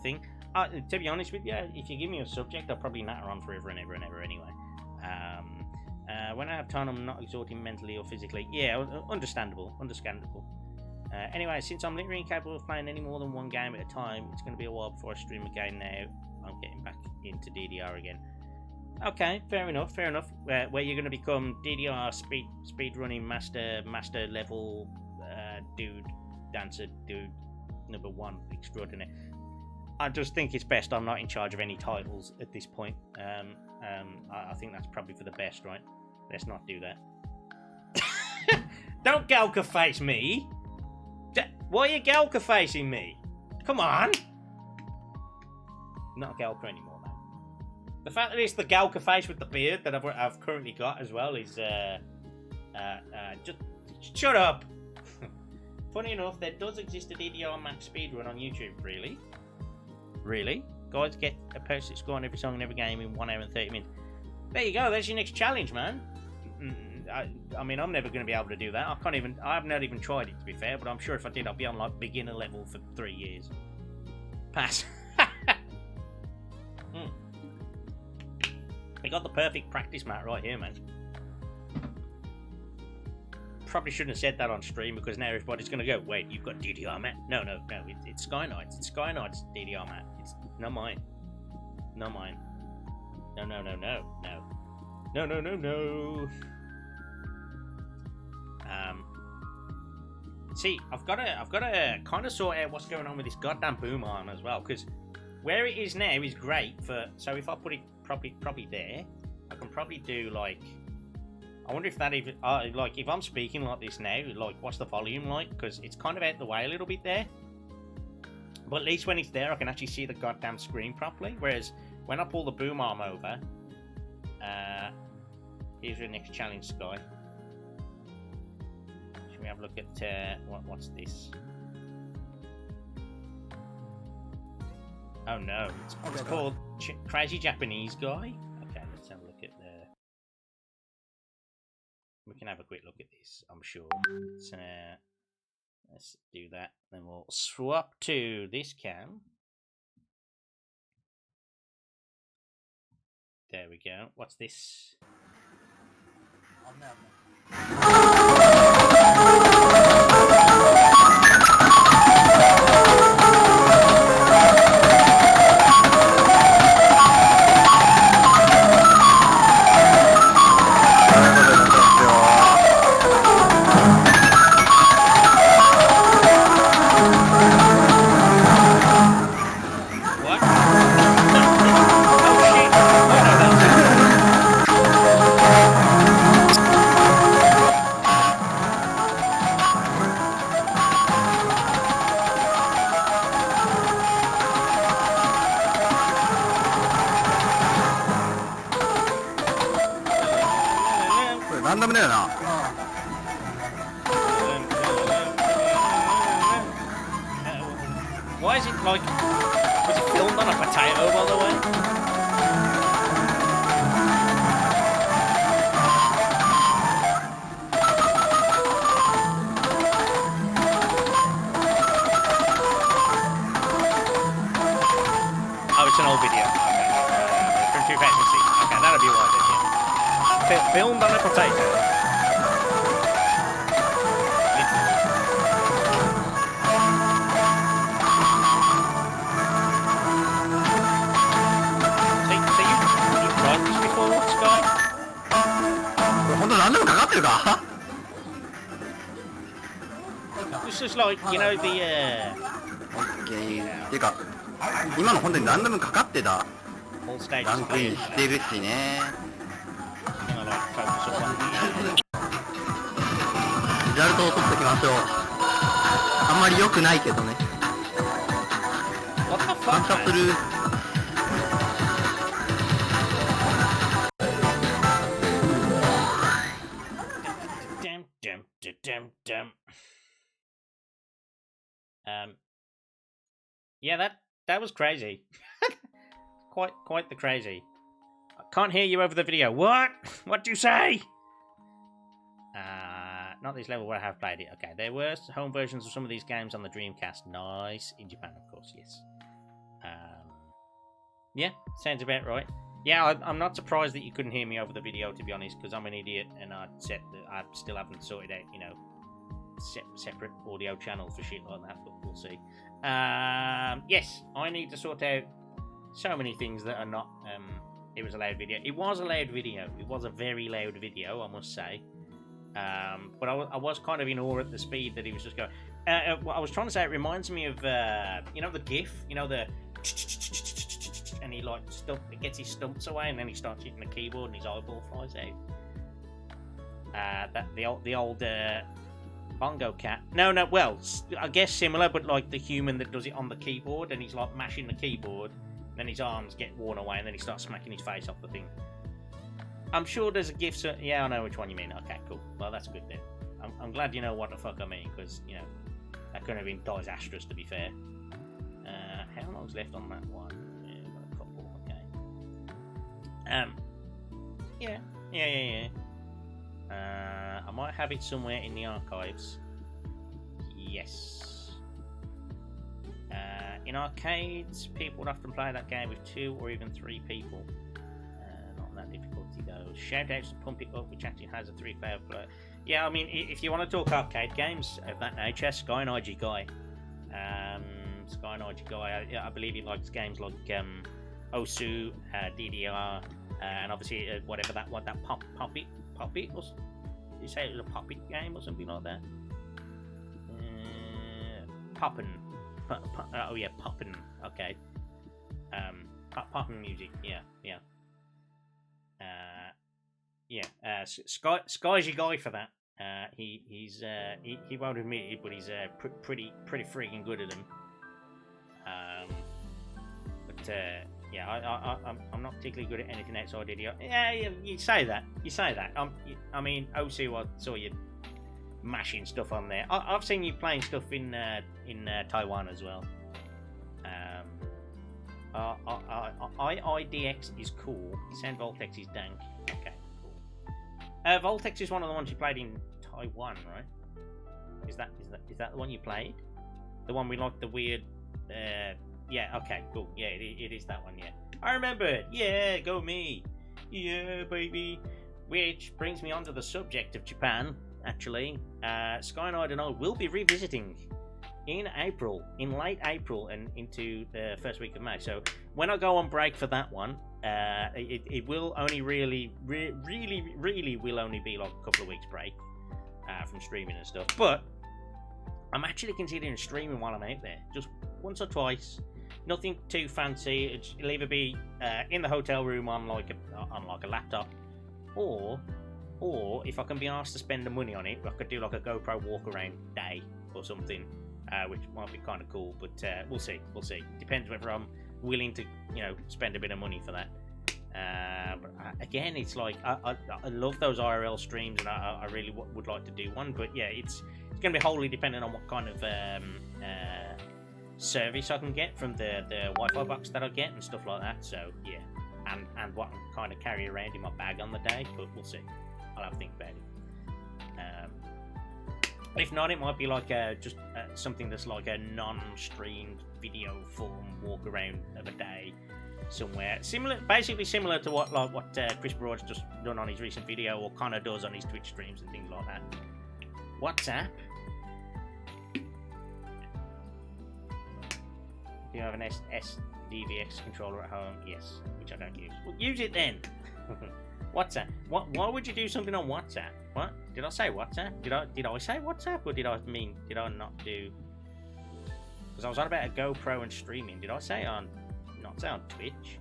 thing. To be honest with you, if you give me a subject, I'll probably natter on forever and ever anyway. When I have time, I'm not exhausting mentally or physically. Yeah, understandable. Anyway, since I'm literally incapable of playing any more than one game at a time, it's going to be a while before I stream again now. I'm getting back into DDR again. Okay, fair enough. Where you're going to become DDR speedrunning master level dancer dude number one extraordinaire. I just think it's best I'm not in charge of any titles at this point. I think that's probably for the best, right? Let's not do that. Don't Galka face me. Why are you Galka facing me? Come on. Not a Galka anymore, man. The fact that it's the Galka face with the beard that I've currently got as well is just shut up. Funny enough, there does exist a DDR max speedrun on YouTube. Really? Really? Guys get a perfect score on every song and every game in 1 hour and 30 minutes. There you go. There's your next challenge, man. I mean, I'm never going to be able to do that. I've not even tried it, to be fair, but I'm sure if I did, I'd be on like beginner level for 3 years. Pass. I got the perfect practice mat right here, man. Probably shouldn't have said that on stream because now everybody's going to go, wait, you've got DDR mat? No, it's Sky Knight's. It's Sky Knight's DDR mat. It's not mine. Not mine. No. See, I've got to kind of sort out what's going on with this goddamn boom arm as well, because where it is now is great for. So if I put it probably there, I can probably do like. I wonder if that even like if I'm speaking like this now, like what's the volume like? Because it's kind of out the way a little bit there. But at least when it's there, I can actually see the goddamn screen properly. Whereas when I pull the boom arm over, here's your next challenge, Sky. Should we have a look at what's this? Oh no, it's called Crazy Japanese Guy. Okay, let's have a look at the. We can have a quick look at this, I'm sure. Let's do that. Then we'll swap to this cam. There we go. What's this? Why is it like... Was it filmed on a potato, by the way? Oh, it's an old video. Okay. From 2006. Okay, that'll be why then, yeah. Filmed on a potato. This is like, you know, the OK てか今の本当にランダムかかってた all stages ランクインしてるしね gonna like focus on リザルトを取ってきましょうあんまり良くないけどね what the 参 fuck, 加 man? する Yeah, that was crazy. quite the crazy. I can't hear you over the video. What? What'd you say? Not this level where I have played it. Okay, there were home versions of some of these games on the Dreamcast. Nice. In Japan, of course, yes. Yeah, sounds about right. Yeah, I'm not surprised that you couldn't hear me over the video, to be honest, because I'm an idiot and I still haven't sorted out, you know, separate audio channels for shit like that, but we'll see. Yes, I need to sort out so many things that are not, it was a loud video. It was a loud video. It was a very loud video, I must say. But I was kind of in awe at the speed that he was just going. What I was trying to say, it reminds me of, you know, the GIF, you know, the and he like gets his stumps away and then he starts hitting the keyboard and his eyeball flies out. That the old bongo cat. No, well, I guess similar, but like the human that does it on the keyboard and he's like mashing the keyboard Then his arms get worn away, and then he starts smacking his face off the thing. I'm sure there's a GIF. Yeah, I know which one you mean. Okay, cool. Well, that's good then. I'm glad you know what the fuck I mean, because, you know, that could have been disastrous, to be fair. How long's left on that one? Yeah, got a couple. Okay. Yeah. I might have it somewhere in the archives. Yes. In arcades, people would often play that game with 2 or even 3 people. Not on that difficulty though. Shoutouts to Pump It Up, which actually has a 3-player player. Yeah, I mean, if you want to talk arcade games of that nature, Sky and IG Guy. Sky and IG Guy, I believe he likes games like Osu, DDR, and obviously whatever that Poppy was. Did you say it was a Poppy game or something like that? Poppin'. Oh yeah, Poppin'. Okay. Poppin' music. Yeah. Sky's your guy for that. He won't admit it, but he's pretty freaking good at them. I'm not particularly good at anything outside DDR. Yeah, you say that. I mean, Osu, I saw you mashing stuff on there. I've seen you playing stuff in Taiwan as well. IIDX is cool. Sand Voltex is dank. Okay, cool. Voltex is one of the ones you played in Taiwan, right? Is that the one you played? The one with like the weird. Yeah. Okay. Cool. Yeah, it is that one. Yeah, I remember it. Yeah, go me. Yeah, baby. Which brings me on to the subject of Japan. Actually, Skynide and I will be revisiting in late April, and into the first week of May. So when I go on break for that one, it will only really will only be like a couple of weeks break from streaming and stuff. But I'm actually considering streaming while I'm out there, just once or twice. Nothing too fancy. It'll either be in the hotel room on like a laptop, or if I can be asked to spend the money on it, I could do like a GoPro walk around day or something, which might be kind of cool. But we'll see. Depends whether I'm willing to, spend a bit of money for that. But again, it's like I love those IRL streams, and I really would like to do one. But yeah, it's going to be wholly dependent on what kind of service I can get from the Wi-Fi box that I get and stuff like that. So yeah, and what I can kind of carry around in my bag on the day. But we'll see. I'll have to think about it. If not, it might be like just something that's like a non-streamed video form walk around of a day somewhere, basically similar to what Chris Broad's just done on his recent video, or Connor does on his Twitch streams and things like that. WhatsApp. Do you have an SDVX controller at home? Yes, which I don't use. Well, use it then. WhatsApp. Why would you do something on WhatsApp? What? Did I say WhatsApp? Did I say WhatsApp, or did I not do? Because I was on about a GoPro and streaming. Did I say not say on Twitch?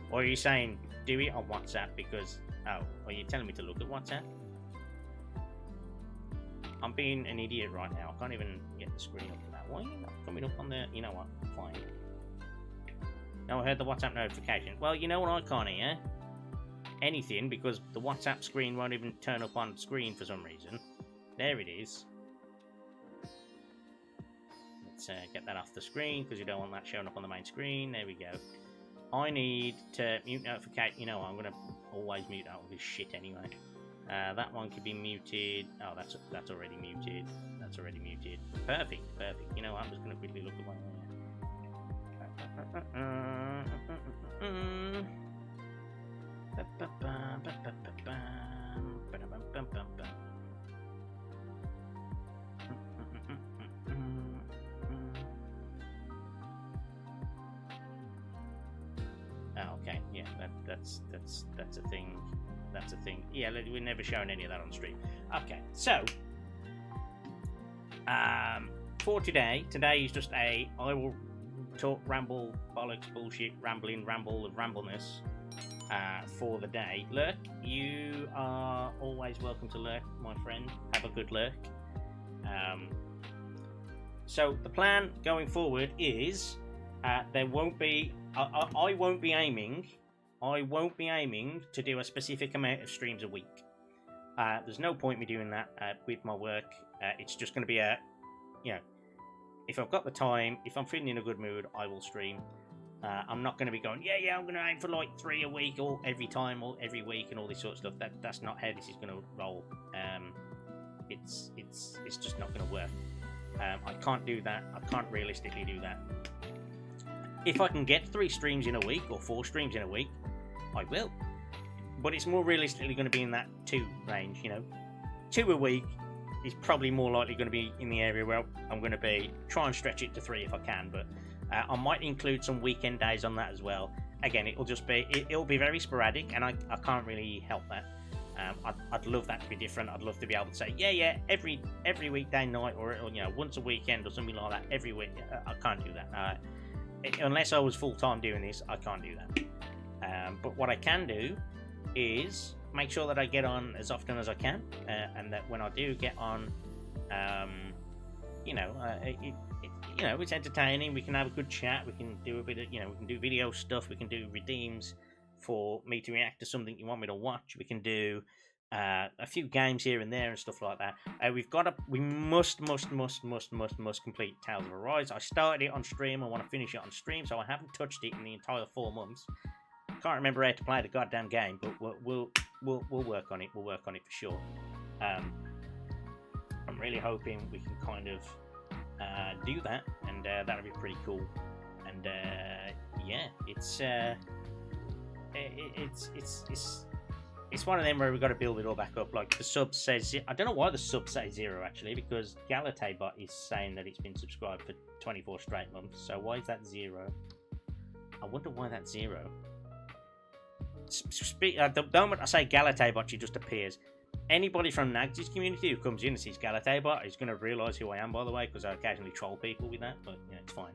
Or are you saying do it on WhatsApp because are you telling me to look at WhatsApp? I'm being an idiot right now. I can't even get the screen up on that. Why are you not coming up on the? You know what? Fine. No, I heard the WhatsApp notification. Well, you know what I can't hear? Anything, because the WhatsApp screen won't even turn up on screen for some reason. There it is. Let's get that off the screen, because you don't want that showing up on the main screen. There we go. I need to mute notification. You know what? I'm going to always mute all this shit anyway. That one could be muted. Oh, that's already muted. That's already muted. Perfect. You know what? I'm just going to quickly look at my... okay, yeah, that's a thing. That's a thing. Yeah, we're never showing any of that on stream. Okay, so for today is just I will talk, ramble, bollocks, bullshit, ramble of rambleness for the day. Lurk, you are always welcome to lurk, my friend. Have a good lurk. So the plan going forward is there won't be I won't be aiming. I won't be aiming to do a specific amount of streams a week. There's no point me doing that with my work. It's just going to be a, you know, if I've got the time, if I'm feeling in a good mood, I will stream. I'm not going to be going, yeah, I'm going to aim for like 3 a week or every time or every week and all this sort of stuff. That's not how this is going to roll. It's just not going to work. I can't do that. I can't realistically do that. If I can get 3 streams in a week or 4 streams in a week, I will. But it's more realistically going to be in that 2 range, you know. 2 a week is probably more likely going to be in the area where I'm going to be. Try and stretch it to 3 if I can, but I might include some weekend days on that as well. Again, it'll just be, it'll be very sporadic, and I can't really help that. I'd love that to be different. I'd love to be able to say, yeah, every weekday night, or you know, once a weekend or something like that every week. I can't do that. Unless I was full-time doing this, I can't do that. But what I can do is make sure that I get on as often as I can, and that when I do get on, you know, it's entertaining. We can have a good chat. We can do a bit of, you know, we can do video stuff. We can do redeems for me to react to something you want me to watch. We can do a few games here and there and stuff like that. We must complete Tales of Arise. I started it on stream. I want to finish it on stream, so I haven't touched it in the entire 4 months. Can't remember how to play the goddamn game, but we'll work on it. We'll work on it for sure. I'm really hoping we can kind of do that, and that'll be pretty cool. And yeah, it's one of them where we've got to build it all back up. Like the sub says, I don't know why the sub say 0 actually, because GalateBot is saying that it's been subscribed for 24 straight months. So why is that 0? I wonder why that's 0. The moment I say GalateBot, she just appears. Anybody from Nags' community who comes in and sees GalateBot is going to realise who I am, by the way, because I occasionally troll people with that, but you know, it's fine.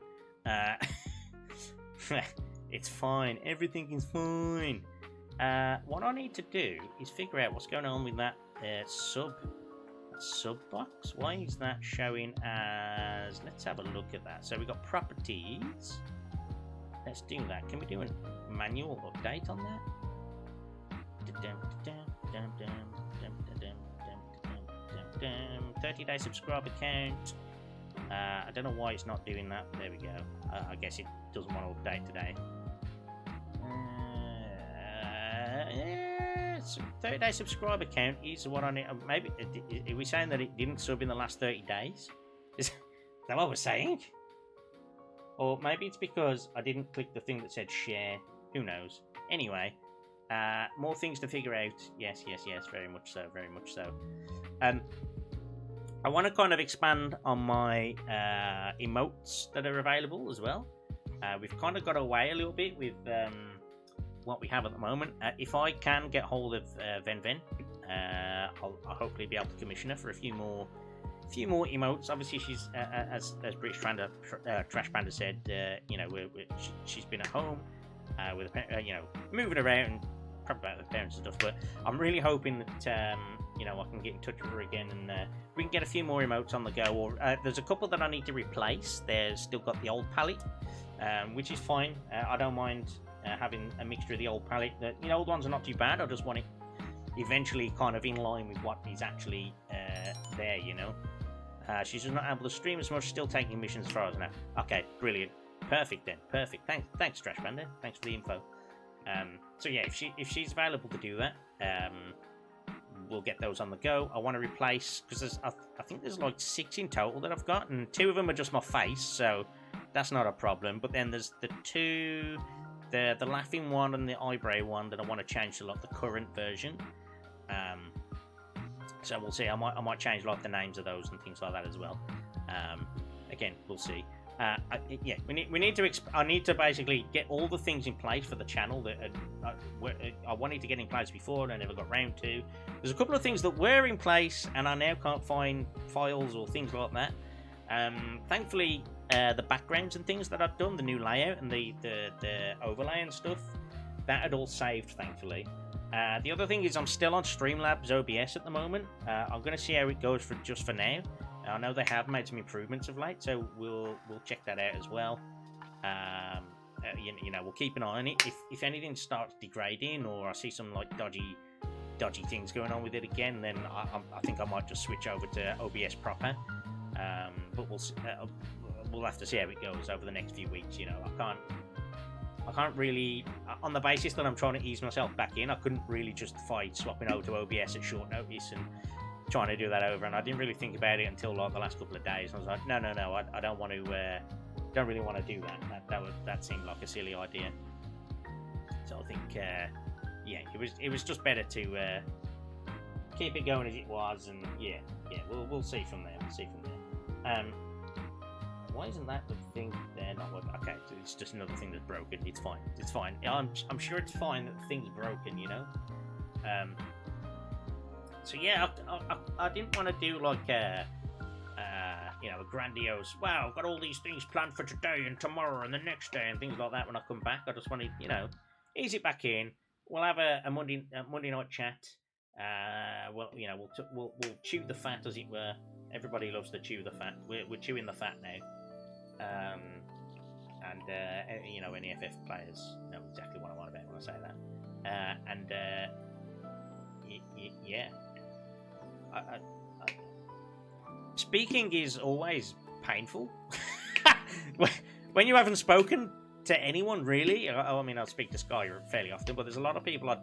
It's fine. Everything is fine. What I need to do is figure out what's going on with that sub box. Why is that showing as... Let's have a look at that. So we've got properties. Let's do that. Can we do a manual update on that? 30-day subscriber count. I don't know why it's not doing that. There we go. I guess it doesn't want to update today. 30-day subscriber count is what I need. Maybe are we saying that it didn't sub in the last 30 days? Is that what we're saying? Or maybe it's because I didn't click the thing that said share. Who knows? Anyway, more things to figure out. Yes, very much so, very much so. I want to kind of expand on my emotes that are available as well. We've kind of got away a little bit with what we have at the moment. If I can get hold of Ven, I'll hopefully be able to commission her for a few more emotes. Obviously, she's as British Trash Panda said, you know, she's been at home with you know, moving around, probably about the parents and stuff. But I'm really hoping that you know, I can get in touch with her again, and we can get a few more emotes on the go. Or there's a couple that I need to replace. There's still got the old palette, which is fine. I don't mind having a mixture of the old palette. You know, old ones are not too bad. I just want it eventually kind of in line with what is actually there, you know. She's just not able to stream as much, still taking missions as far as now. Okay, brilliant. Perfect then, perfect. Thanks Trash Panda. Thanks for the info. So yeah, if she's available to do that, we'll get those on the go. I want to replace, because I think there's like 6 in total that I've got, and 2 of them are just my face, so that's not a problem. But then there's the 2, the laughing one and the eyebrow one that I want to change to like the current version. So we'll see. I might change like the names of those and things like that as well. Again, we'll see. Yeah, we need to. I need to basically get all the things in place for the channel that I wanted to get in place before, and I never got round to. There's a couple of things that were in place, and I now can't find files or things like that. Thankfully, the backgrounds and things that I've done, the new layout and the overlay and stuff, that had all saved, thankfully. The other thing is I'm still on Streamlabs OBS at the moment. I'm going to see how it goes for now. I know they have made some improvements of late, so we'll check that out as well. you know, we'll keep an eye on it. If anything starts degrading, or I see some like dodgy things going on with it again, then I think I might just switch over to OBS proper. But we'll have to see how it goes over the next few weeks. You know, I can't really, on the basis that I'm trying to ease myself back in, I couldn't really justify swapping over to OBS at short notice and trying to do that over. And I didn't really think about it until like the last couple of days. I was like, no, I don't want to. Don't really want to do that. That seemed like a silly idea. So I think, yeah, it was just better to keep it going as it was, and yeah, we'll see from there. We'll see from there. Why isn't that the thing there not working? Okay, so it's just another thing that's broken. It's fine. It's fine. I'm sure it's fine that the thing's broken. You know. So yeah, I didn't want to do like you know, a grandiose, wow, I've got all these things planned for today and tomorrow and the next day and things like that when I come back. I just wanted, you know, ease it back in. We'll have a Monday night chat. Well, you know, we'll chew the fat, as it were. Everybody loves to chew the fat. We're chewing the fat now. And you know, any FF players know exactly what I want about when I say that. Yeah. Speaking is always painful. When you haven't spoken to anyone, really. I mean, I'll speak to Sky fairly often, but there's a lot of people I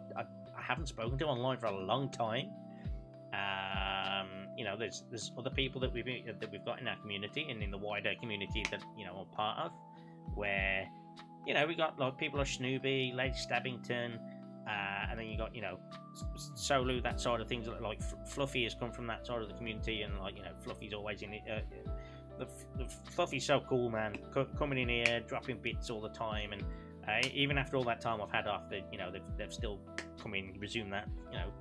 haven't spoken to online for a long time. You know, there's other people that we've got in our community and in the wider community that, you know, I'm part of, where, you know, we got like people like Snoopy, Lady Stabbington, and then you got, you know, Solu, that side of things. Like Fluffy has come from that side of the community, and like, you know, Fluffy's always in it. The Fluffy's so cool, man. Coming in here, dropping bits all the time, and even after all that time I've had off, you know, they've still come in, resume that, you know,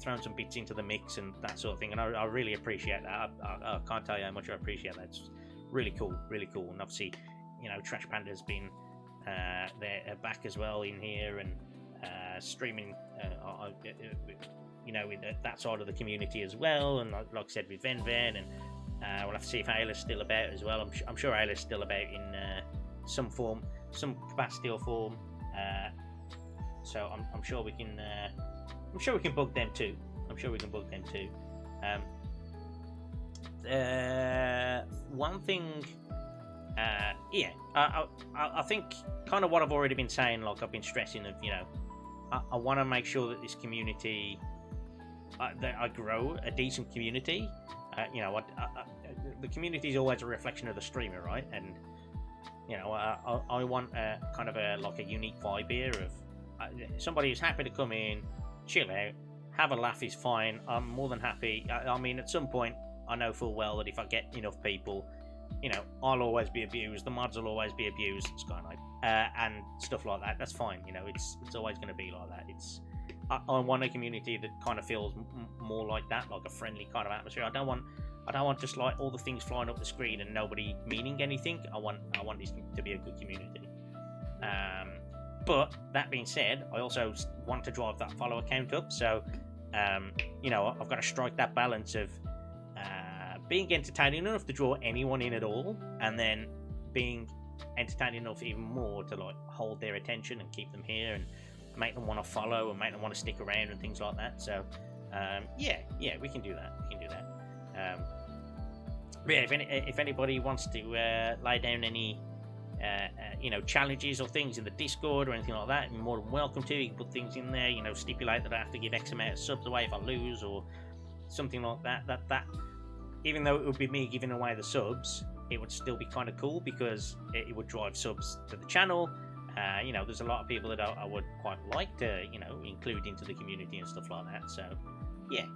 thrown some bits into the mix and that sort of thing, and I really appreciate that. I can't tell you how much I appreciate that. It's really cool, and obviously, you know, Trash Panda's been they're back as well in here, and streaming, you know, with that side of the community as well, and like I said, with Ven, and we'll have to see if Ayla's still about as well. I'm sure Ayla's still about in some form, some capacity or form. So I'm sure we can. I'm sure we can bug them too. One thing. Yeah, I think kind of what I've already been saying, like I've been stressing of, you know, I want to make sure that this community, that I grow a decent community. You know, the community is always a reflection of the streamer, right? And, you know, I want kind of like a unique vibe here of somebody who's happy to come in, chill out, have a laugh is fine. I'm more than happy. I mean, at some point, I know full well that if I get enough people, you know, I'll always be abused. The mods will always be abused, Skyknight, and stuff like that. That's fine. You know, it's always going to be like that. I want a community that kind of feels more like that, like a friendly kind of atmosphere. I don't want just like all the things flying up the screen and nobody meaning anything. I want this to be a good community. But that being said, I also want to drive that follower count up. So, you know, I've got to strike that balance of being entertaining enough to draw anyone in at all, and then being entertaining enough even more to like hold their attention and keep them here and make them want to follow and make them want to stick around and things like that. So yeah, we can do that. But yeah, if anybody wants to lay down any you know, challenges or things in the Discord or anything like that, you're more than welcome to. You can put things in there, you know, stipulate that I have to give X amount of subs away if I lose or something like that. That even though it would be me giving away the subs, it would still be kind of cool because it would drive subs to the channel. You know, there's a lot of people that I would quite like to, you know, include into the community and stuff like that. So yeah,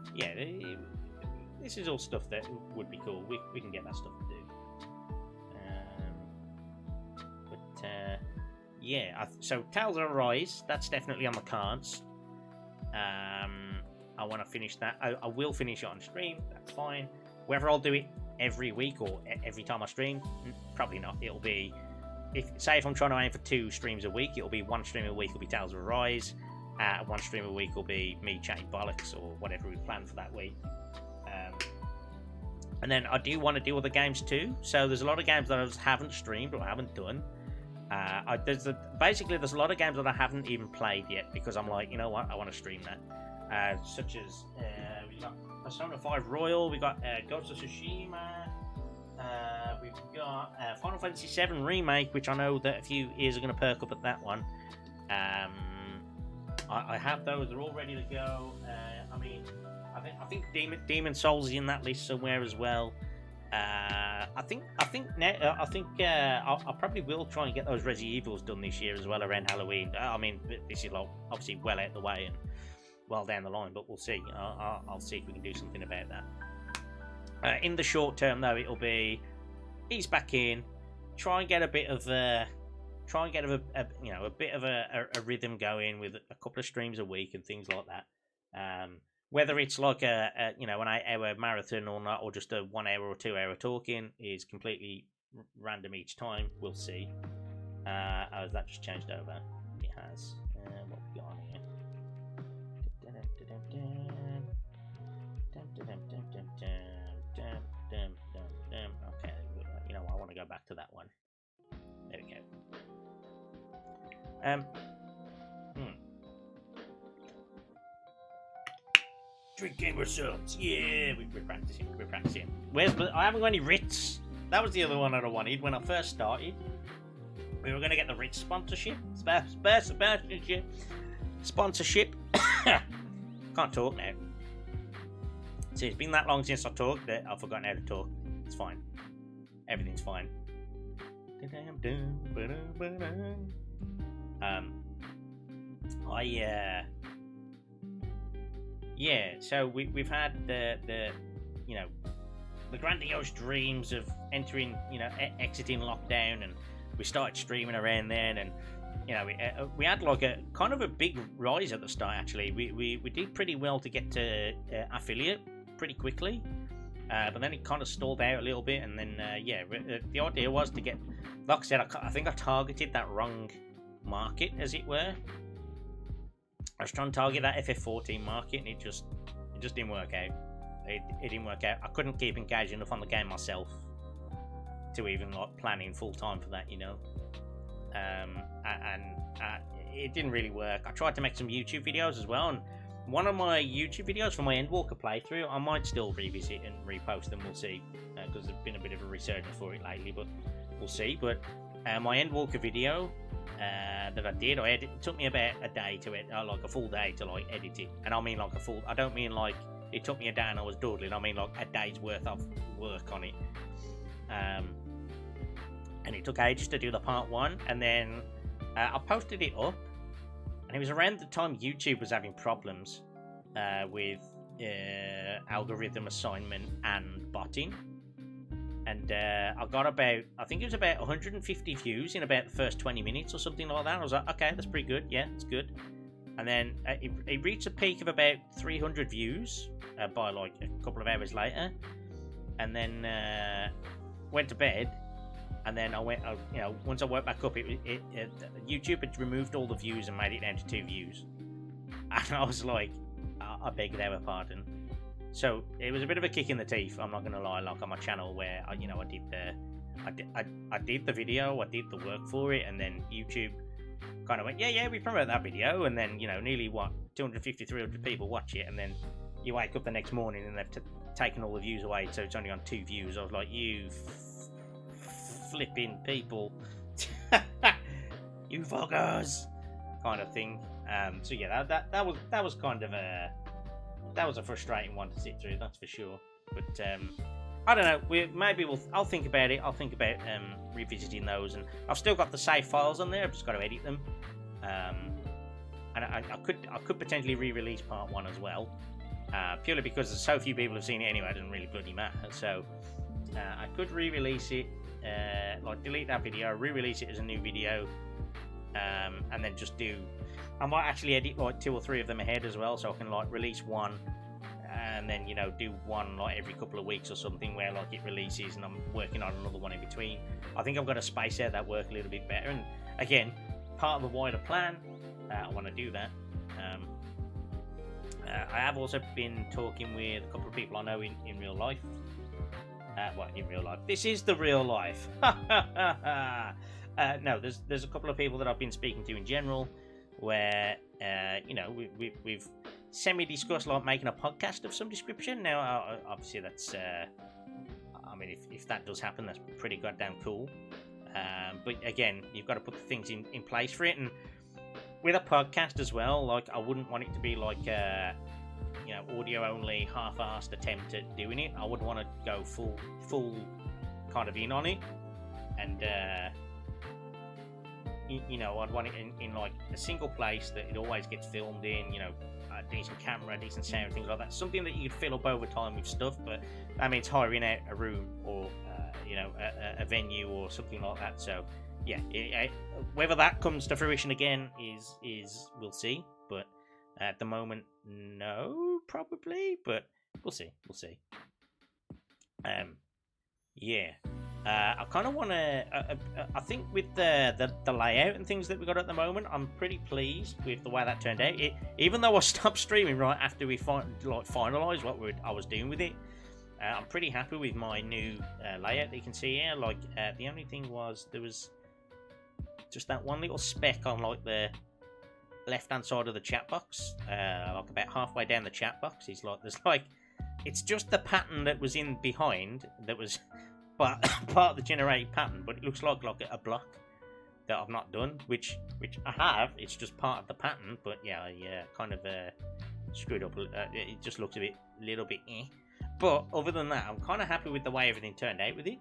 this is all stuff that would be cool. We can get that stuff to do. Yeah, so Tales of Arise, that's definitely on the cards. I want to finish that. I will finish it on stream, that's fine. Whether I'll do it every week or every time I stream, probably not. It'll be, if I'm trying to aim for 2 streams a week, it'll be 1 stream a week will be Tales of Arise, 1 stream a week will be me chatting bollocks or whatever we plan for that week. And then I do want to do other games too. So there's a lot of games that I just haven't streamed or haven't done. Basically, there's a lot of games that I haven't even played yet because I'm like, you know what, I want to stream that. Such as we got Persona 5 Royal, we got Ghost of Tsushima, we've got Final Fantasy 7 Remake, which I know that a few ears are going to perk up at that one. I have those; they're all ready to go. I mean, I think Demon Souls is in that list somewhere as well. I think I probably will try and get those Resident Evils done this year as well around Halloween. I mean, this is like obviously well out of the way and well down the line, but we'll see. I'll see if we can do something about that. In the short term, though, it'll be ease back in, try and get a bit of a bit of a rhythm going with a couple of streams a week and things like that. Whether it's like an 8-hour marathon or not, or just a 1 hour or 2 hour talking, is completely random each time. We'll see. Has that just changed over? It has. What we got on here? Okay, you know what? I want to go back to that one. There we go. Drinking results. Yeah, we're practicing. I haven't got any Ritz. That was the other one that I wanted when I first started. We were going to get the Ritz sponsorship. Sponsorship. Can't talk now. See, it's been that long since I talked that I've forgotten how to talk. It's fine. Everything's fine. So we've had the grandiose dreams of entering, exiting lockdown, and we started streaming around then, and we had like a kind of a big rise at the start. Actually, we did pretty well to get to affiliate pretty quickly, but then it kind of stalled out a little bit, and then the idea was to get, like I said, I think I targeted that wrong market, as it were. I was trying to target that FF14 market, and it just didn't work out. It didn't work out. I couldn't keep engaged enough on the game myself to even like planning full time for that, and it didn't really work. I tried to make some YouTube videos as well, and one of my YouTube videos for my Endwalker playthrough, I might still revisit and repost them. We'll see, because there's been a bit of a resurgence for it lately, but we'll see. But my Endwalker video that I did, it took me about a day to edit, like a full day to like edit it. And I mean like a full, I don't mean like it took me a day and I was dawdling. I mean like a day's worth of work on it. And it took ages to do the part 1, and then I posted it up, and it was around the time YouTube was having problems with algorithm assignment and botting. And I got about, I think it was about 150 views in about the first 20 minutes or something like that. I was like, okay, that's pretty good. Yeah, it's good. And then it reached a peak of about 300 views by like a couple of hours later. And then went to bed. And then I went, once I woke back up, YouTube had removed all the views and made it down to 2 views. And I was like, I beg their pardon. So it was a bit of a kick in the teeth, I'm not gonna lie, like on my channel where I did the video, I did the work for it, and then YouTube kind of went, yeah, we promote that video, and then 250, 300 people watch it, and then you wake up the next morning and they've taken all the views away, so it's only on 2 views. I was like, you flipping people, you fuckers, kind of thing. So yeah, that was kind of a. That was a frustrating one to sit through, that's for sure. But I don't know. I'll think about it. I'll think about revisiting those, and I've still got the save files on there. I've just got to edit them. And I could potentially re-release part 1 as well, purely because so few people have seen it anyway. It doesn't really bloody matter. So I could re-release it, like delete that video, re-release it as a new video, and then just do. I might actually edit like 2 or 3 of them ahead as well, so I can like release one and then do one like every couple of weeks or something, where like it releases and I'm working on another one in between. I think I've got to space out that work a little bit better, and again, part of the wider plan, I want to do that. I have also been talking with a couple of people I know in real life. In real life. This is the real life. no, there's a couple of people that I've been speaking to in general, where you know, we've semi-discussed like making a podcast of some description. Now, obviously, that's I mean, if that does happen, that's pretty goddamn cool. But again, you've got to put the things in place for it, and with a podcast as well, like I wouldn't want it to be like you know, audio only, half-assed attempt at doing it. I would want to go full kind of in on it, and you know, I'd want it in like a single place that it always gets filmed in, you know, a decent camera, decent sound, things like that. Something that you could fill up over time with stuff, but that means hiring out a room or you know, a venue or something like that. So yeah, whether that comes to fruition again is we'll see. But at the moment, no, probably. But we'll see. Yeah. I kind of want to. I think with the layout and things that we got at the moment, I'm pretty pleased with the way that turned out. Even though I stopped streaming right after we finalised what I was doing with it, I'm pretty happy with my new layout that you can see here. Like the only thing was there was just that one little speck on like the left-hand side of the chat box, like about halfway down the chat box. It's just the pattern that was in behind that was. But part of the generated pattern, but it looks like a block that I've not done, which I have. It's just part of the pattern, but yeah, I kind of screwed up. It just looks a little bit eh. But other than that, I'm kind of happy with the way everything turned out with it.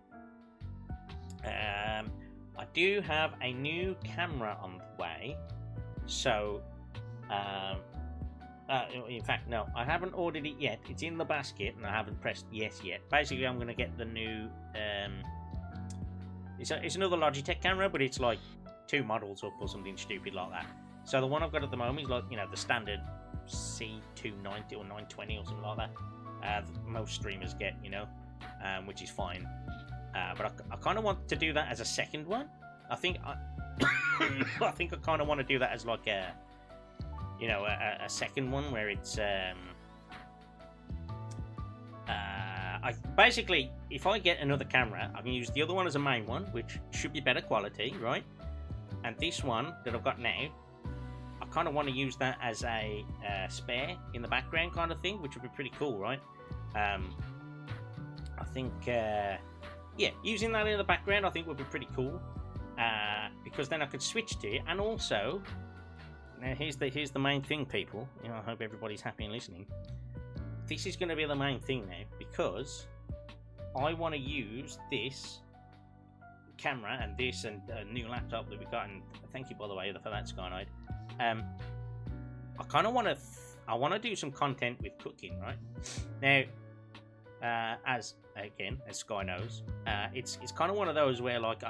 I do have a new camera on the way, so in fact, no, I haven't ordered it yet. It's in the basket, and I haven't pressed yes yet. Basically, I'm going to get the new... It's another Logitech camera, but it's like 2 models up or something stupid like that. So the one I've got at the moment is like, you know, the standard C290 or 920 or something like that. That most streamers get, you know, which is fine. But I kind of want to do that as a second one. I think I think I kind of want to do that as like a... You know, a second one where it's basically, if I get another camera, I can use the other one as a main one, which should be better quality, right? And this one that I've got now, I kind of want to use that as a spare in the background kind of thing, which would be pretty cool, right? I think, yeah, using that in the background, I think would be pretty cool, because then I could switch to it, and also. Now here's the main thing, people. You know, I hope everybody's happy and listening. This is going to be the main thing now, because I want to use this camera and this and a new laptop that we got. And thank you, by the way, for that, Skynide. I kind of want to do some content with cooking, right? Now, as Sky knows, it's kind of one of those where like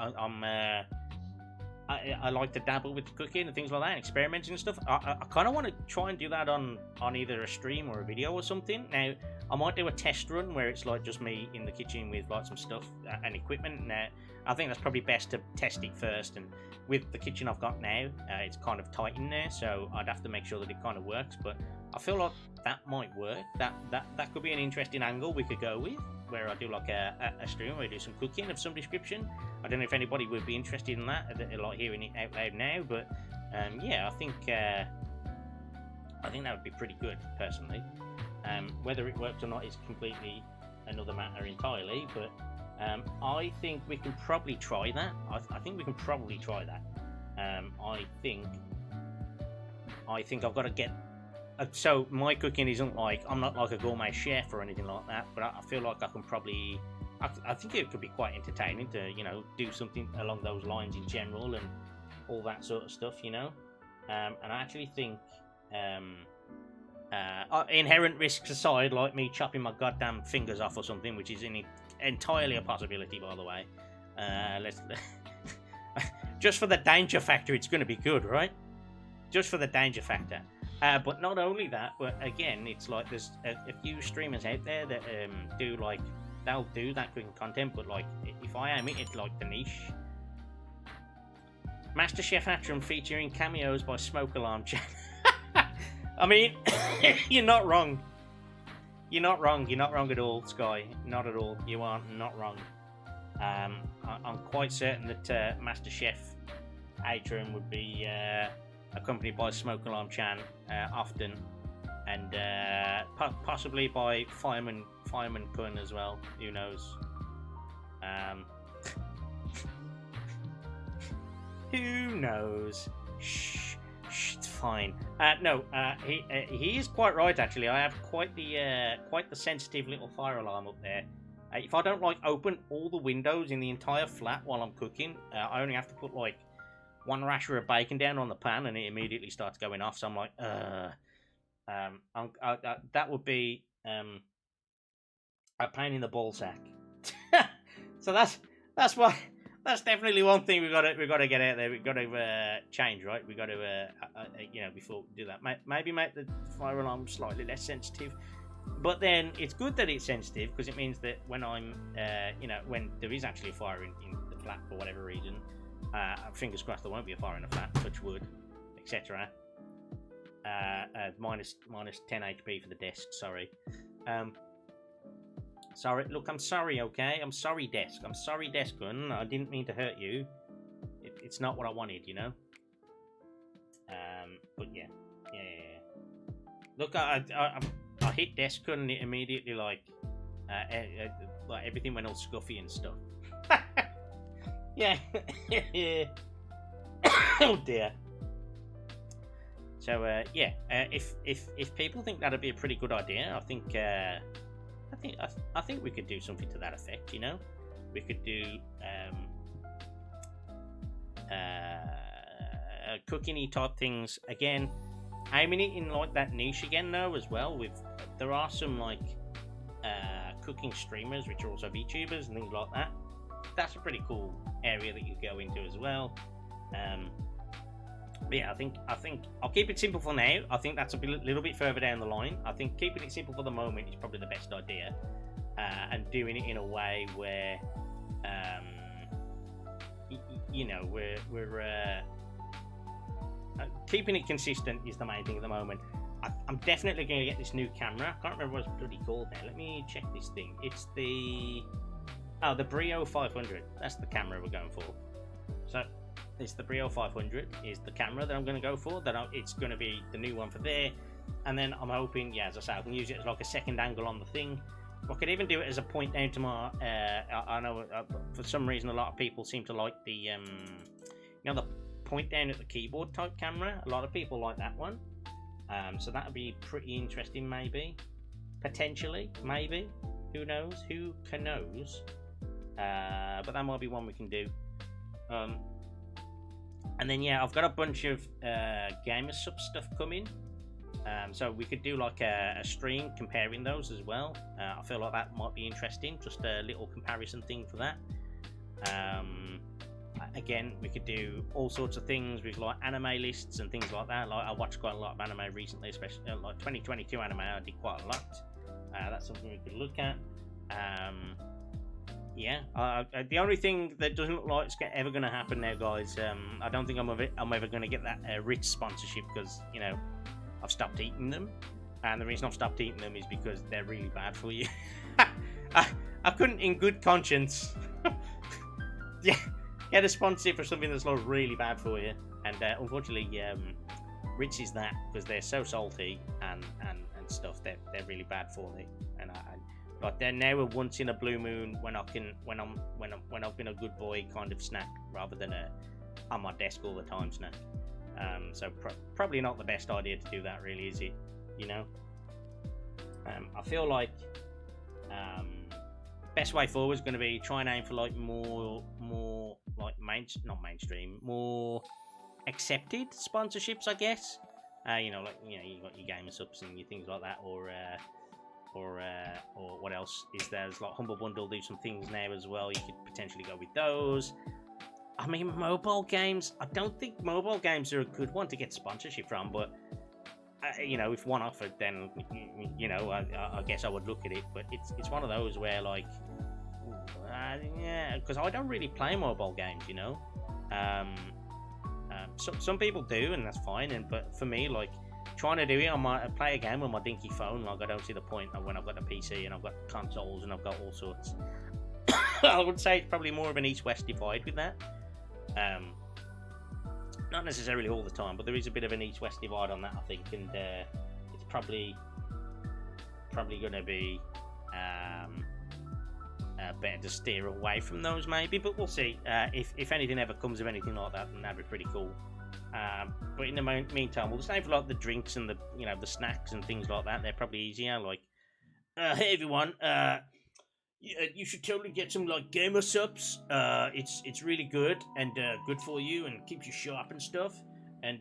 I like to dabble with cooking and things like that, and experimenting and stuff. I kind of want to try and do that on either a stream or a video or something. Now, I might do a test run where it's like just me in the kitchen with like some stuff and equipment. And I think that's probably best to test it first. And with the kitchen I've got now, it's kind of tight in there, so I'd have to make sure that it kind of works. But I feel like that might work. That could be an interesting angle we could go with, where I do like a stream where I do some cooking of some description. I don't know if anybody would be interested in that, like hearing it out loud now, but yeah, I think that would be pretty good, personally. Whether it works or not is completely another matter entirely, but I think we can probably try that. I think we can probably try that. I think I've got to get... So my cooking isn't like... I'm not like a gourmet chef or anything like that, but I feel like I can probably... I think it could be quite entertaining to, you know, do something along those lines in general and all that sort of stuff, you know. And I actually think... inherent risks aside, like me chopping my goddamn fingers off or something, which is entirely a possibility, by the way. Let's just for the danger factor, it's going to be good, right? Just for the danger factor. But not only that, but again, it's like there's a few streamers out there that do like they'll do that cooking content, but like if I am it's like the niche. MasterChef Atram featuring cameos by Smoke Alarm Chat. I mean, you're not wrong. You're not wrong. You're not wrong at all, Sky. Not at all. You are not wrong. I'm quite certain that Master Chef Adrian would be accompanied by Smoke Alarm Chan often, and possibly by Fireman Kun as well. Who knows? Who knows? Shh, it's fine. No, he is quite right actually. I have quite the sensitive little fire alarm up there. If I don't like open all the windows in the entire flat while I'm cooking, I only have to put like one rasher of bacon down on the pan, and it immediately starts going off. So I'm like, that would be a pain in the ball sack. So that's why. That's definitely one thing we got to get out there. We've got to change, right? We got to, before we do that, maybe make the fire alarm slightly less sensitive. But then it's good that it's sensitive because it means that when I'm, when there is actually a fire in the flat for whatever reason, fingers crossed there won't be a fire in the flat, touch wood, etc. Minus 10 HP for the desk. Sorry. Sorry, look, I'm sorry, okay? I'm sorry, desk. I'm sorry, desk gun. I didn't mean to hurt you. It's not what I wanted, you know? But yeah. Look, I hit desk gun and it immediately, like everything went all scuffy and stuff. Yeah. Oh, dear. So, if people think that'd be a pretty good idea, I think we could do something to that effect, you know? We could do cooking-y type things again, aiming it in like that niche again though as well. There are some like cooking streamers which are also VTubers and things like that. That's a pretty cool area that you go into as well. But yeah, I think I'll keep it simple for now. I think that's a little bit further down the line. I think keeping it simple for the moment is probably the best idea, and doing it in a way where, we're keeping it consistent is the main thing at the moment. I'm definitely going to get this new camera. I can't remember what it's bloody called now. Let me check this thing. It's the Brio 500. That's the camera we're going for. So. It's the Brio 500 is the camera that I'm going to go for. It's going to be the new one for there, and then I'm hoping, as I say, I can use it as like a second angle on the thing. I could even do it as a point down to my. I know for some reason a lot of people seem to like the the point down at the keyboard type camera. A lot of people like that one, so that would be pretty interesting. Maybe, potentially, maybe. Who knows? Who can knows? But that might be one we can do. And then I've got a bunch of gamer sub stuff coming, so we could do like a stream comparing those as well. I feel like that might be interesting, just a little comparison thing for that. Again, we could do all sorts of things with like anime lists and things like that. Like I watched quite a lot of anime recently, especially like 2022 anime. I did quite a lot. That's something we could look at. The only thing that doesn't look like it's ever going to happen now, guys, I don't think I'm ever going to get that Ritz sponsorship because, I've stopped eating them. And the reason I've stopped eating them is because they're really bad for you. I couldn't, in good conscience, get a sponsorship for something that's like really bad for you. And unfortunately, Ritz is that because they're so salty and stuff. They're really bad for me. And but they're now a once in a blue moon when I've been a good boy kind of snack rather than a on my desk all the time snack. So probably not the best idea to do that, really, is it? I feel like best way forward is going to be try and aim for like more like not mainstream, more accepted sponsorships, I guess. You got your gamer subs and your things like that, or what else is there? There's like Humble Bundle do some things now as well. You could potentially go with those. I mean, mobile games. I don't think mobile games are a good one to get sponsorship from, but if one offered, then I guess I would look at it. But it's one of those where like, because I don't really play mobile games, some people do, and that's fine. But for me, like, trying to do it play a game on my dinky phone, like I don't see the point of when I've got a PC and I've got consoles and I've got all sorts. I would say it's probably more of an east-west divide with that. Not necessarily all the time, but there is a bit of an east-west divide on that, I think, and it's probably going to be better to steer away from those, maybe. But we'll see. If anything ever comes of anything like that, then that'd be pretty cool. But in the meantime, we'll just save like the drinks and the the snacks and things like that. They're probably easier. Like, hey everyone, you should totally get some like gamer subs. It's really good and good for you and keeps you sharp and stuff. And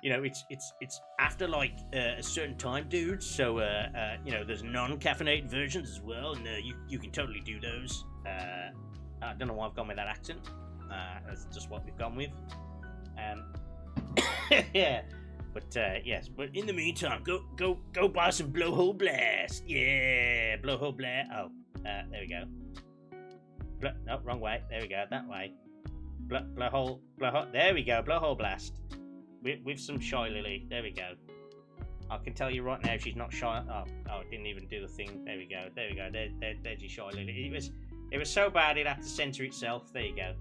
it's after like a certain time, dude. So there's non-caffeinated versions as well, and you can totally do those. I don't know why I've gone with that accent. That's just what we've gone with. Yeah, but yes. But in the meantime, go buy some Blowhole Blast. Yeah, Blowhole Blast. Oh, there we go. No, wrong way. There we go. That way. Blowhole. There we go. Blowhole Blast. With some Shy Lily. There we go. I can tell you right now, she's not shy. Oh, it didn't even do the thing. There we go. There's your Shy Lily. It was so bad it had to censor itself. There you go.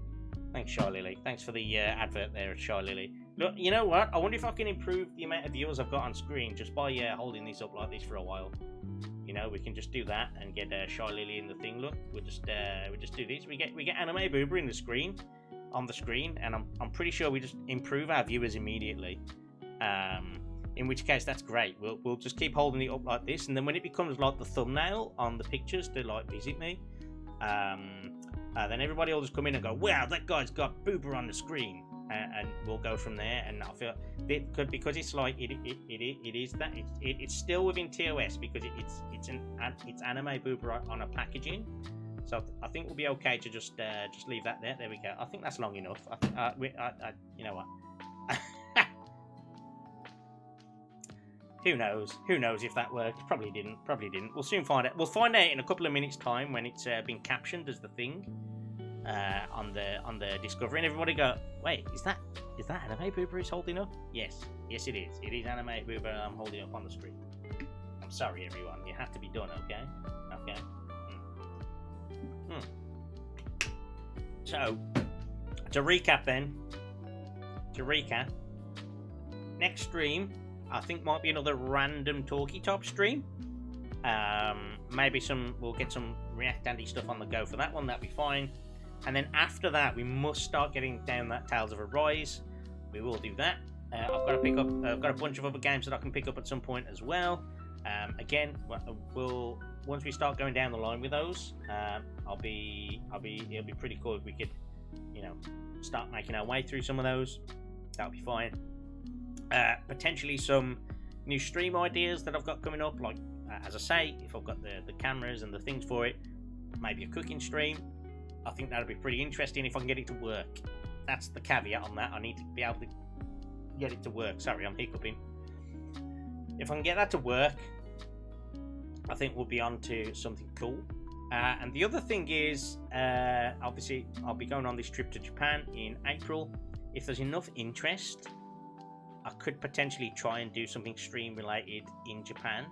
Thanks, Shy Lily. Thanks for the advert there at Shy Lily. Look, you know what? I wonder if I can improve the amount of viewers I've got on screen just by holding this up like this for a while. We can just do that and get Shy Lily in the thing. Look, we just do this. We get Anime Boober in the screen, on the screen, and I'm pretty sure we just improve our viewers immediately. In which case, that's great. We'll just keep holding it up like this, and then when it becomes like the thumbnail on the pictures to like visit me, then everybody will just come in and go, wow, that guy's got Boober on the screen, and we'll go from there. And I feel it could, because it's like it is that it's still within TOS because it's Anime Boober on a packaging. So I think we'll be okay to just leave that there. There we go. I think that's long enough. You know what? Who knows? Who knows if that worked? Probably didn't. We'll soon find out. We'll find out in a couple of minutes' time when it's been captioned as the thing on the Discovery, and everybody go, wait, is that Anime Boober is holding up? Yes, it is. It is Anime Boober I'm holding up on the screen. I'm sorry, everyone. You have to be done, okay? Okay. So, to recap, next stream I think might be another random talky top stream. Maybe we'll get some React Andy stuff on the go for that one. That'll be fine. And then after that, we must start getting down that Tales of Arise. We will do that. I've got to pick up. I've got a bunch of other games that I can pick up at some point as well. Again, once we start going down the line with those, it'll be pretty cool if we could, start making our way through some of those. That'll be fine. Potentially some new stream ideas that I've got coming up, like as I say, if I've got the cameras and the things for it, maybe a cooking stream. I think that'll be pretty interesting if I can get it to work. That's the caveat on that. I need to be able to get it to work. Sorry, I'm hiccuping. If I can get that to work, I think we'll be on to something cool. And the other thing is, obviously, I'll be going on this trip to Japan in April. If there's enough interest, I could potentially try and do something stream related in Japan.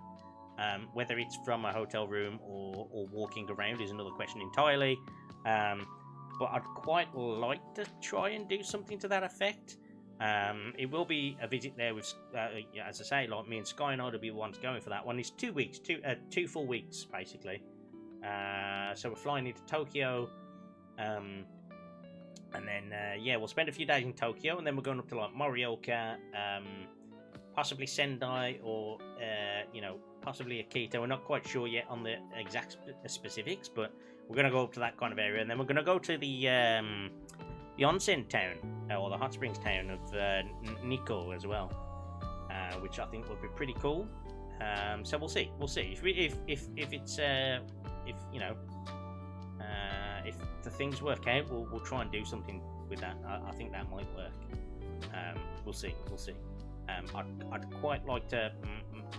Whether it's from a hotel room or walking around is another question entirely. But I'd quite like to try and do something to that effect. It will be a visit there with, as I say, like me and Sky and I will be the ones going for that one. It's 2 weeks, two full weeks basically. So we're flying into Tokyo, and then we'll spend a few days in Tokyo, and then we're going up to like Morioka, possibly Sendai, or possibly Akita. We're not quite sure yet on the exact specifics, but we're going to go up to that kind of area, and then we're going to go to the onsen town, or the hot springs town of Nikko as well, which I think would be pretty cool. So we'll see. If the things work out, we'll try and do something with that. I think that might work. We'll see. I'd quite like to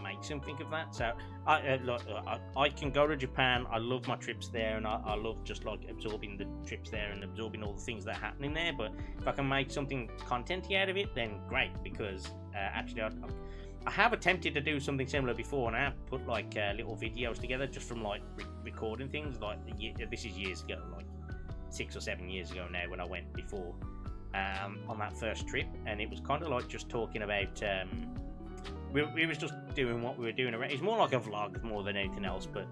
make something of that. So I can go to Japan. I love my trips there, and I love just like absorbing the trips there and absorbing all the things that are happening there. But if I can make something contenty out of it, then great. Because actually, have attempted to do something similar before, and I have put like little videos together just from like recording things. Like this is years ago, like 6 or 7 years ago now, when I went before on that first trip, and it was kind of like just talking about. We was just doing what we were doing. It's more like a vlog more than anything else, but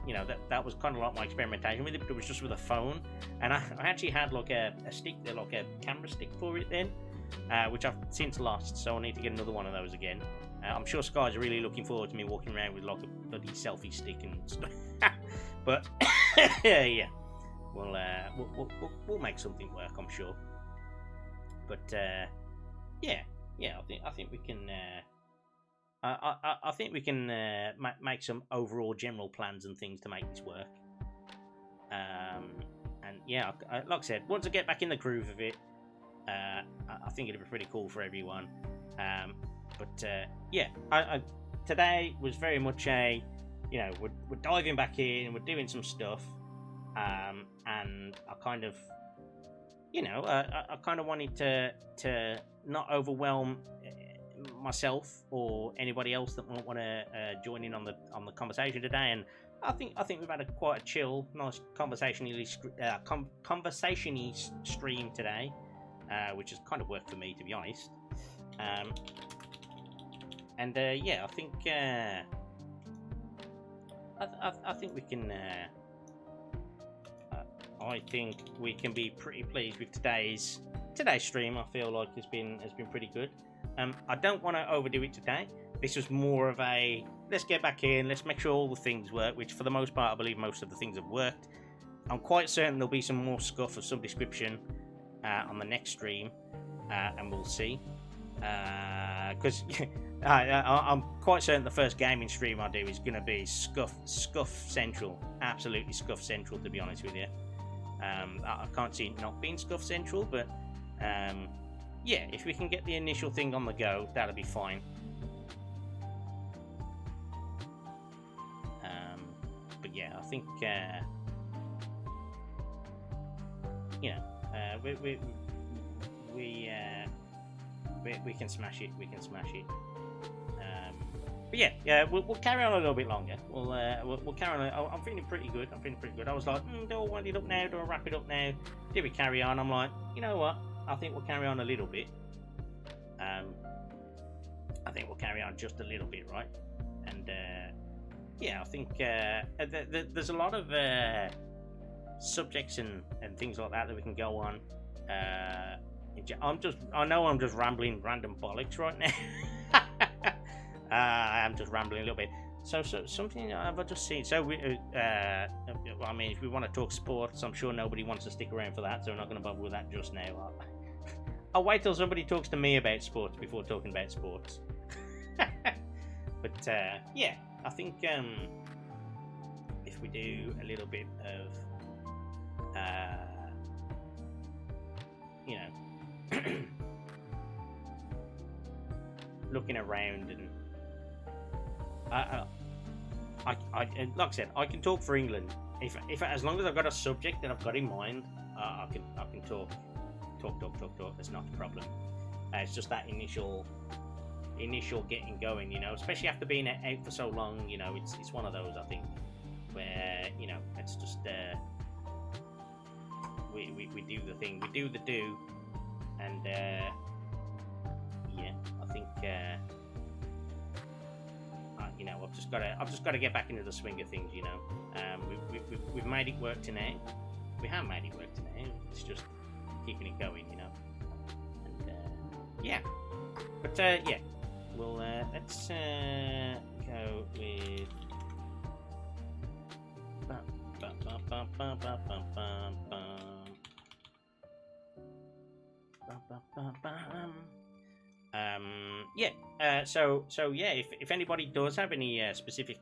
you know, that was kind of like my experimentation with it. But it was just with a phone, and I actually had like a stick, like a camera stick for it then, which I've since lost. So I need to get another one of those again. I'm sure Sky's really looking forward to me walking around with like a bloody selfie stick and stuff. But yeah, we'll make something work, I'm sure. But yeah, I think we can. I think we can make some overall general plans and things to make this work. And yeah, like I said, once I get back in the groove of it, I think it'll be pretty cool for everyone. But yeah, today was very much a, you know, we're diving back in, we're doing some stuff, and I kind of, you know, I kind of wanted to not overwhelm myself or anybody else that might want to join in on the conversation today. And I think we've had quite a chill, nice conversationally stream today, which has kind of worked for me, to be honest. And yeah, I think we can. I think we can be pretty pleased with today's stream. I feel like has been pretty good. I don't want to overdo it today. This was more of a, let's get back in, let's make sure all the things work, which for the most part, I believe most of the things have worked. I'm quite certain there'll be some more Scuff of some description on the next stream, and we'll see. Because I'm quite certain the first gaming stream I do is going to be Scuff Central. Absolutely Scuff Central, to be honest with you. I can't see it not being Scuff Central, but yeah, if we can get the initial thing on the go, that'll be fine. But yeah, I think you know, we can smash it. We can smash it. But yeah, we'll carry on a little bit longer. We'll carry on. I'm feeling pretty good. I was like, do I wind it up now? Do I wrap it up now? Did we carry on? I'm like, you know what? I think we'll carry on a little bit. I think we'll carry on just a little bit, right? And yeah, I think there's a lot of subjects and things like that we can go on. I know I'm just rambling random bollocks right now. I am just rambling a little bit. So something I've just seen. So I mean, if we want to talk sports, I'm sure nobody wants to stick around for that, so we're not going to bother with that just now. I'll wait till somebody talks to me about sports before talking about sports. But yeah, I think if we do a little bit of you know, looking around, and I like I said, I can talk for England. If as long as I've got a subject that I've got in mind, I can talk. That's not a problem. It's just that initial getting going, you know, especially after being out for so long, you know, it's one of those, I think, where, you know, it's just we do the thing, we do the do, and yeah, I think you know, I've just got to get back into the swing of things, you know. We've made it work tonight. We have made it work tonight. It's just keeping it going, you know. And yeah, but yeah, well, let's go with yeah. So yeah, if anybody does have any specific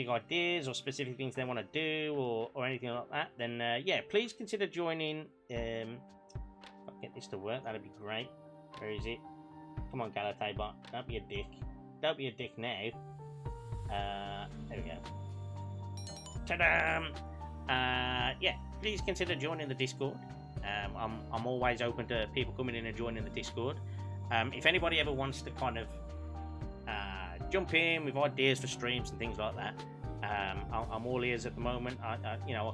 ideas or specific things they want to do or anything like that, then yeah, please consider joining. I'll get this to work, that'd be great. Where is it? Come on, Galate bot, don't be a dick. Don't be a dick now. There we go. Ta-da! Yeah, please consider joining the Discord. I'm always open to people coming in and joining the Discord. if anybody ever wants to kind of jump in with ideas for streams and things like that, I'm all ears at the moment. I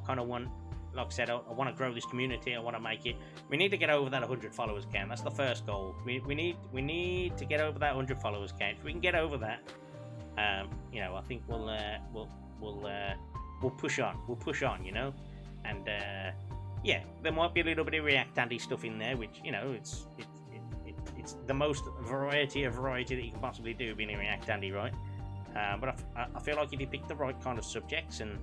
kind of want, like I said, I want to grow this community. I want to make it. We need to get over that 100 followers count. That's the first goal. We need to get over that 100 followers count. If we can get over that, I think we'll push on. We'll push on, and there might be a little bit of React Andy stuff in there, which it's the most variety that you can possibly do being in React Andy, right? But I feel like if you pick the right kind of subjects and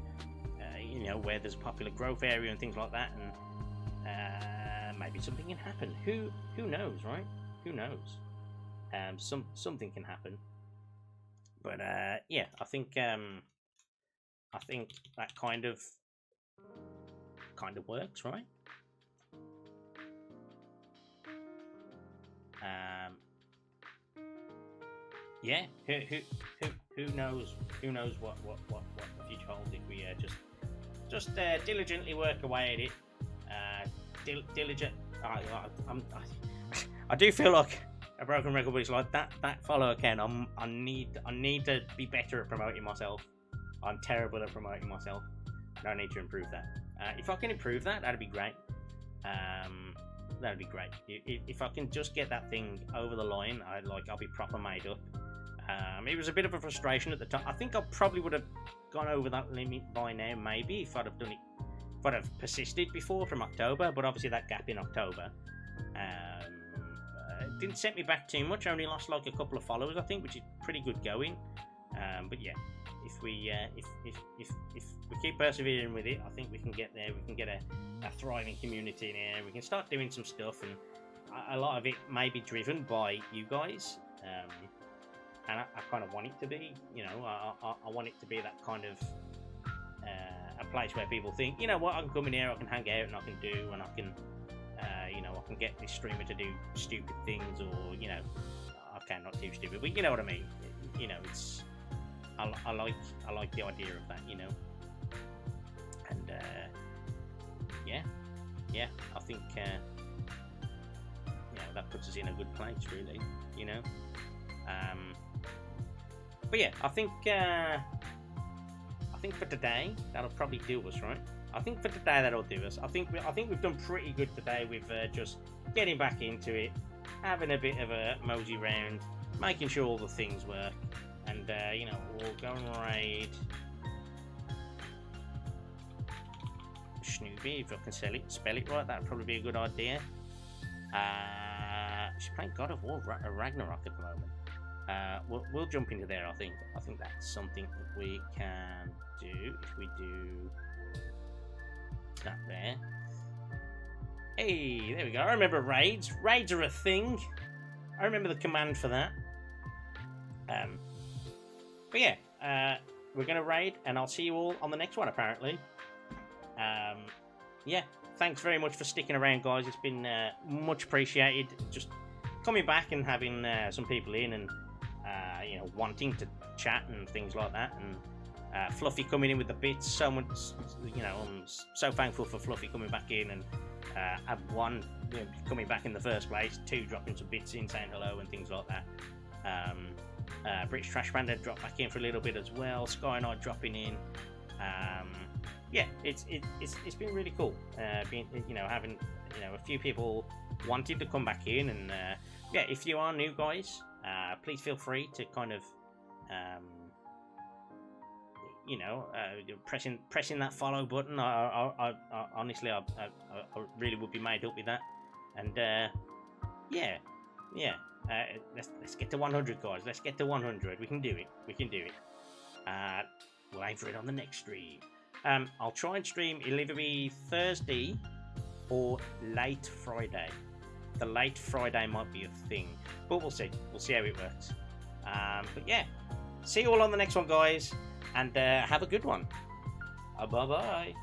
where there's a popular growth area and things like that, and maybe something can happen. Who knows, right? Who knows? Something can happen. But I think that kind of works, right? Who knows? Who knows what the future holds if we just diligently work away at it. Diligent. I do feel like a broken record, but it's like that follower count. I need to be better at promoting myself. I'm terrible at promoting myself, and I need to improve that. If I can improve that, that'd be great. That'd be great. If I can just get that thing over the line, I'll be proper made up. It was a bit of a frustration at the time. I think I probably would have gone over that limit by now, maybe, if I'd have done it, if I'd have persisted before from October. But obviously that gap in October didn't set me back too much. I only lost like a couple of followers, I think, which is pretty good going. But yeah, if we keep persevering with it, I think we can get there. We can get a thriving community in here. We can start doing some stuff, and a lot of it may be driven by you guys. And I kind of want it to be, I want it to be that kind of a place where people think, you know what, I can come in here, I can hang out, and I can do, and I can, I can get this streamer to do stupid things, or okay, not too stupid, but you know what I mean. It's I like the idea of that, and I think that puts us in a good place, really, But yeah, I think for today that'll probably do us, right? I think for today that'll do us. I think we've done pretty good today with just getting back into it, having a bit of a mosey round, making sure all the things work, and we'll go and raid Snoopy if I can spell it right. That'd probably be a good idea. She's playing God of War Ragnarok at the moment. We'll jump into there. I think that's something that we can do if we do that there. Hey, there we go. I remember raids. Raids are a thing. I remember the command for that. But yeah, we're gonna raid, and I'll see you all on the next one. Apparently. Yeah. Thanks very much for sticking around, guys. It's been much appreciated. Just coming back and having some people in and wanting to chat and things like that, and Fluffy coming in with the bits. So much, I'm so thankful for Fluffy coming back in, and Ab1 coming back in the first place, 2 dropping some bits in, saying hello and things like that. British Trash Panda dropped back in for a little bit as well. Sky Knight dropping in. Yeah, it's been really cool. Having a few people wanting to come back in, and yeah, if you are new guys, please feel free to kind of pressing that follow button. I honestly, I really would be made up with that. And let's get to 100, guys. Let's get to 100. We can do it. We'll aim for it on the next stream. I'll try and stream. It'll either be Thursday or late Friday. The late Friday might be a thing, but we'll see. We'll see how it works. But yeah, see you all on the next one, guys, and have a good one. Bye bye.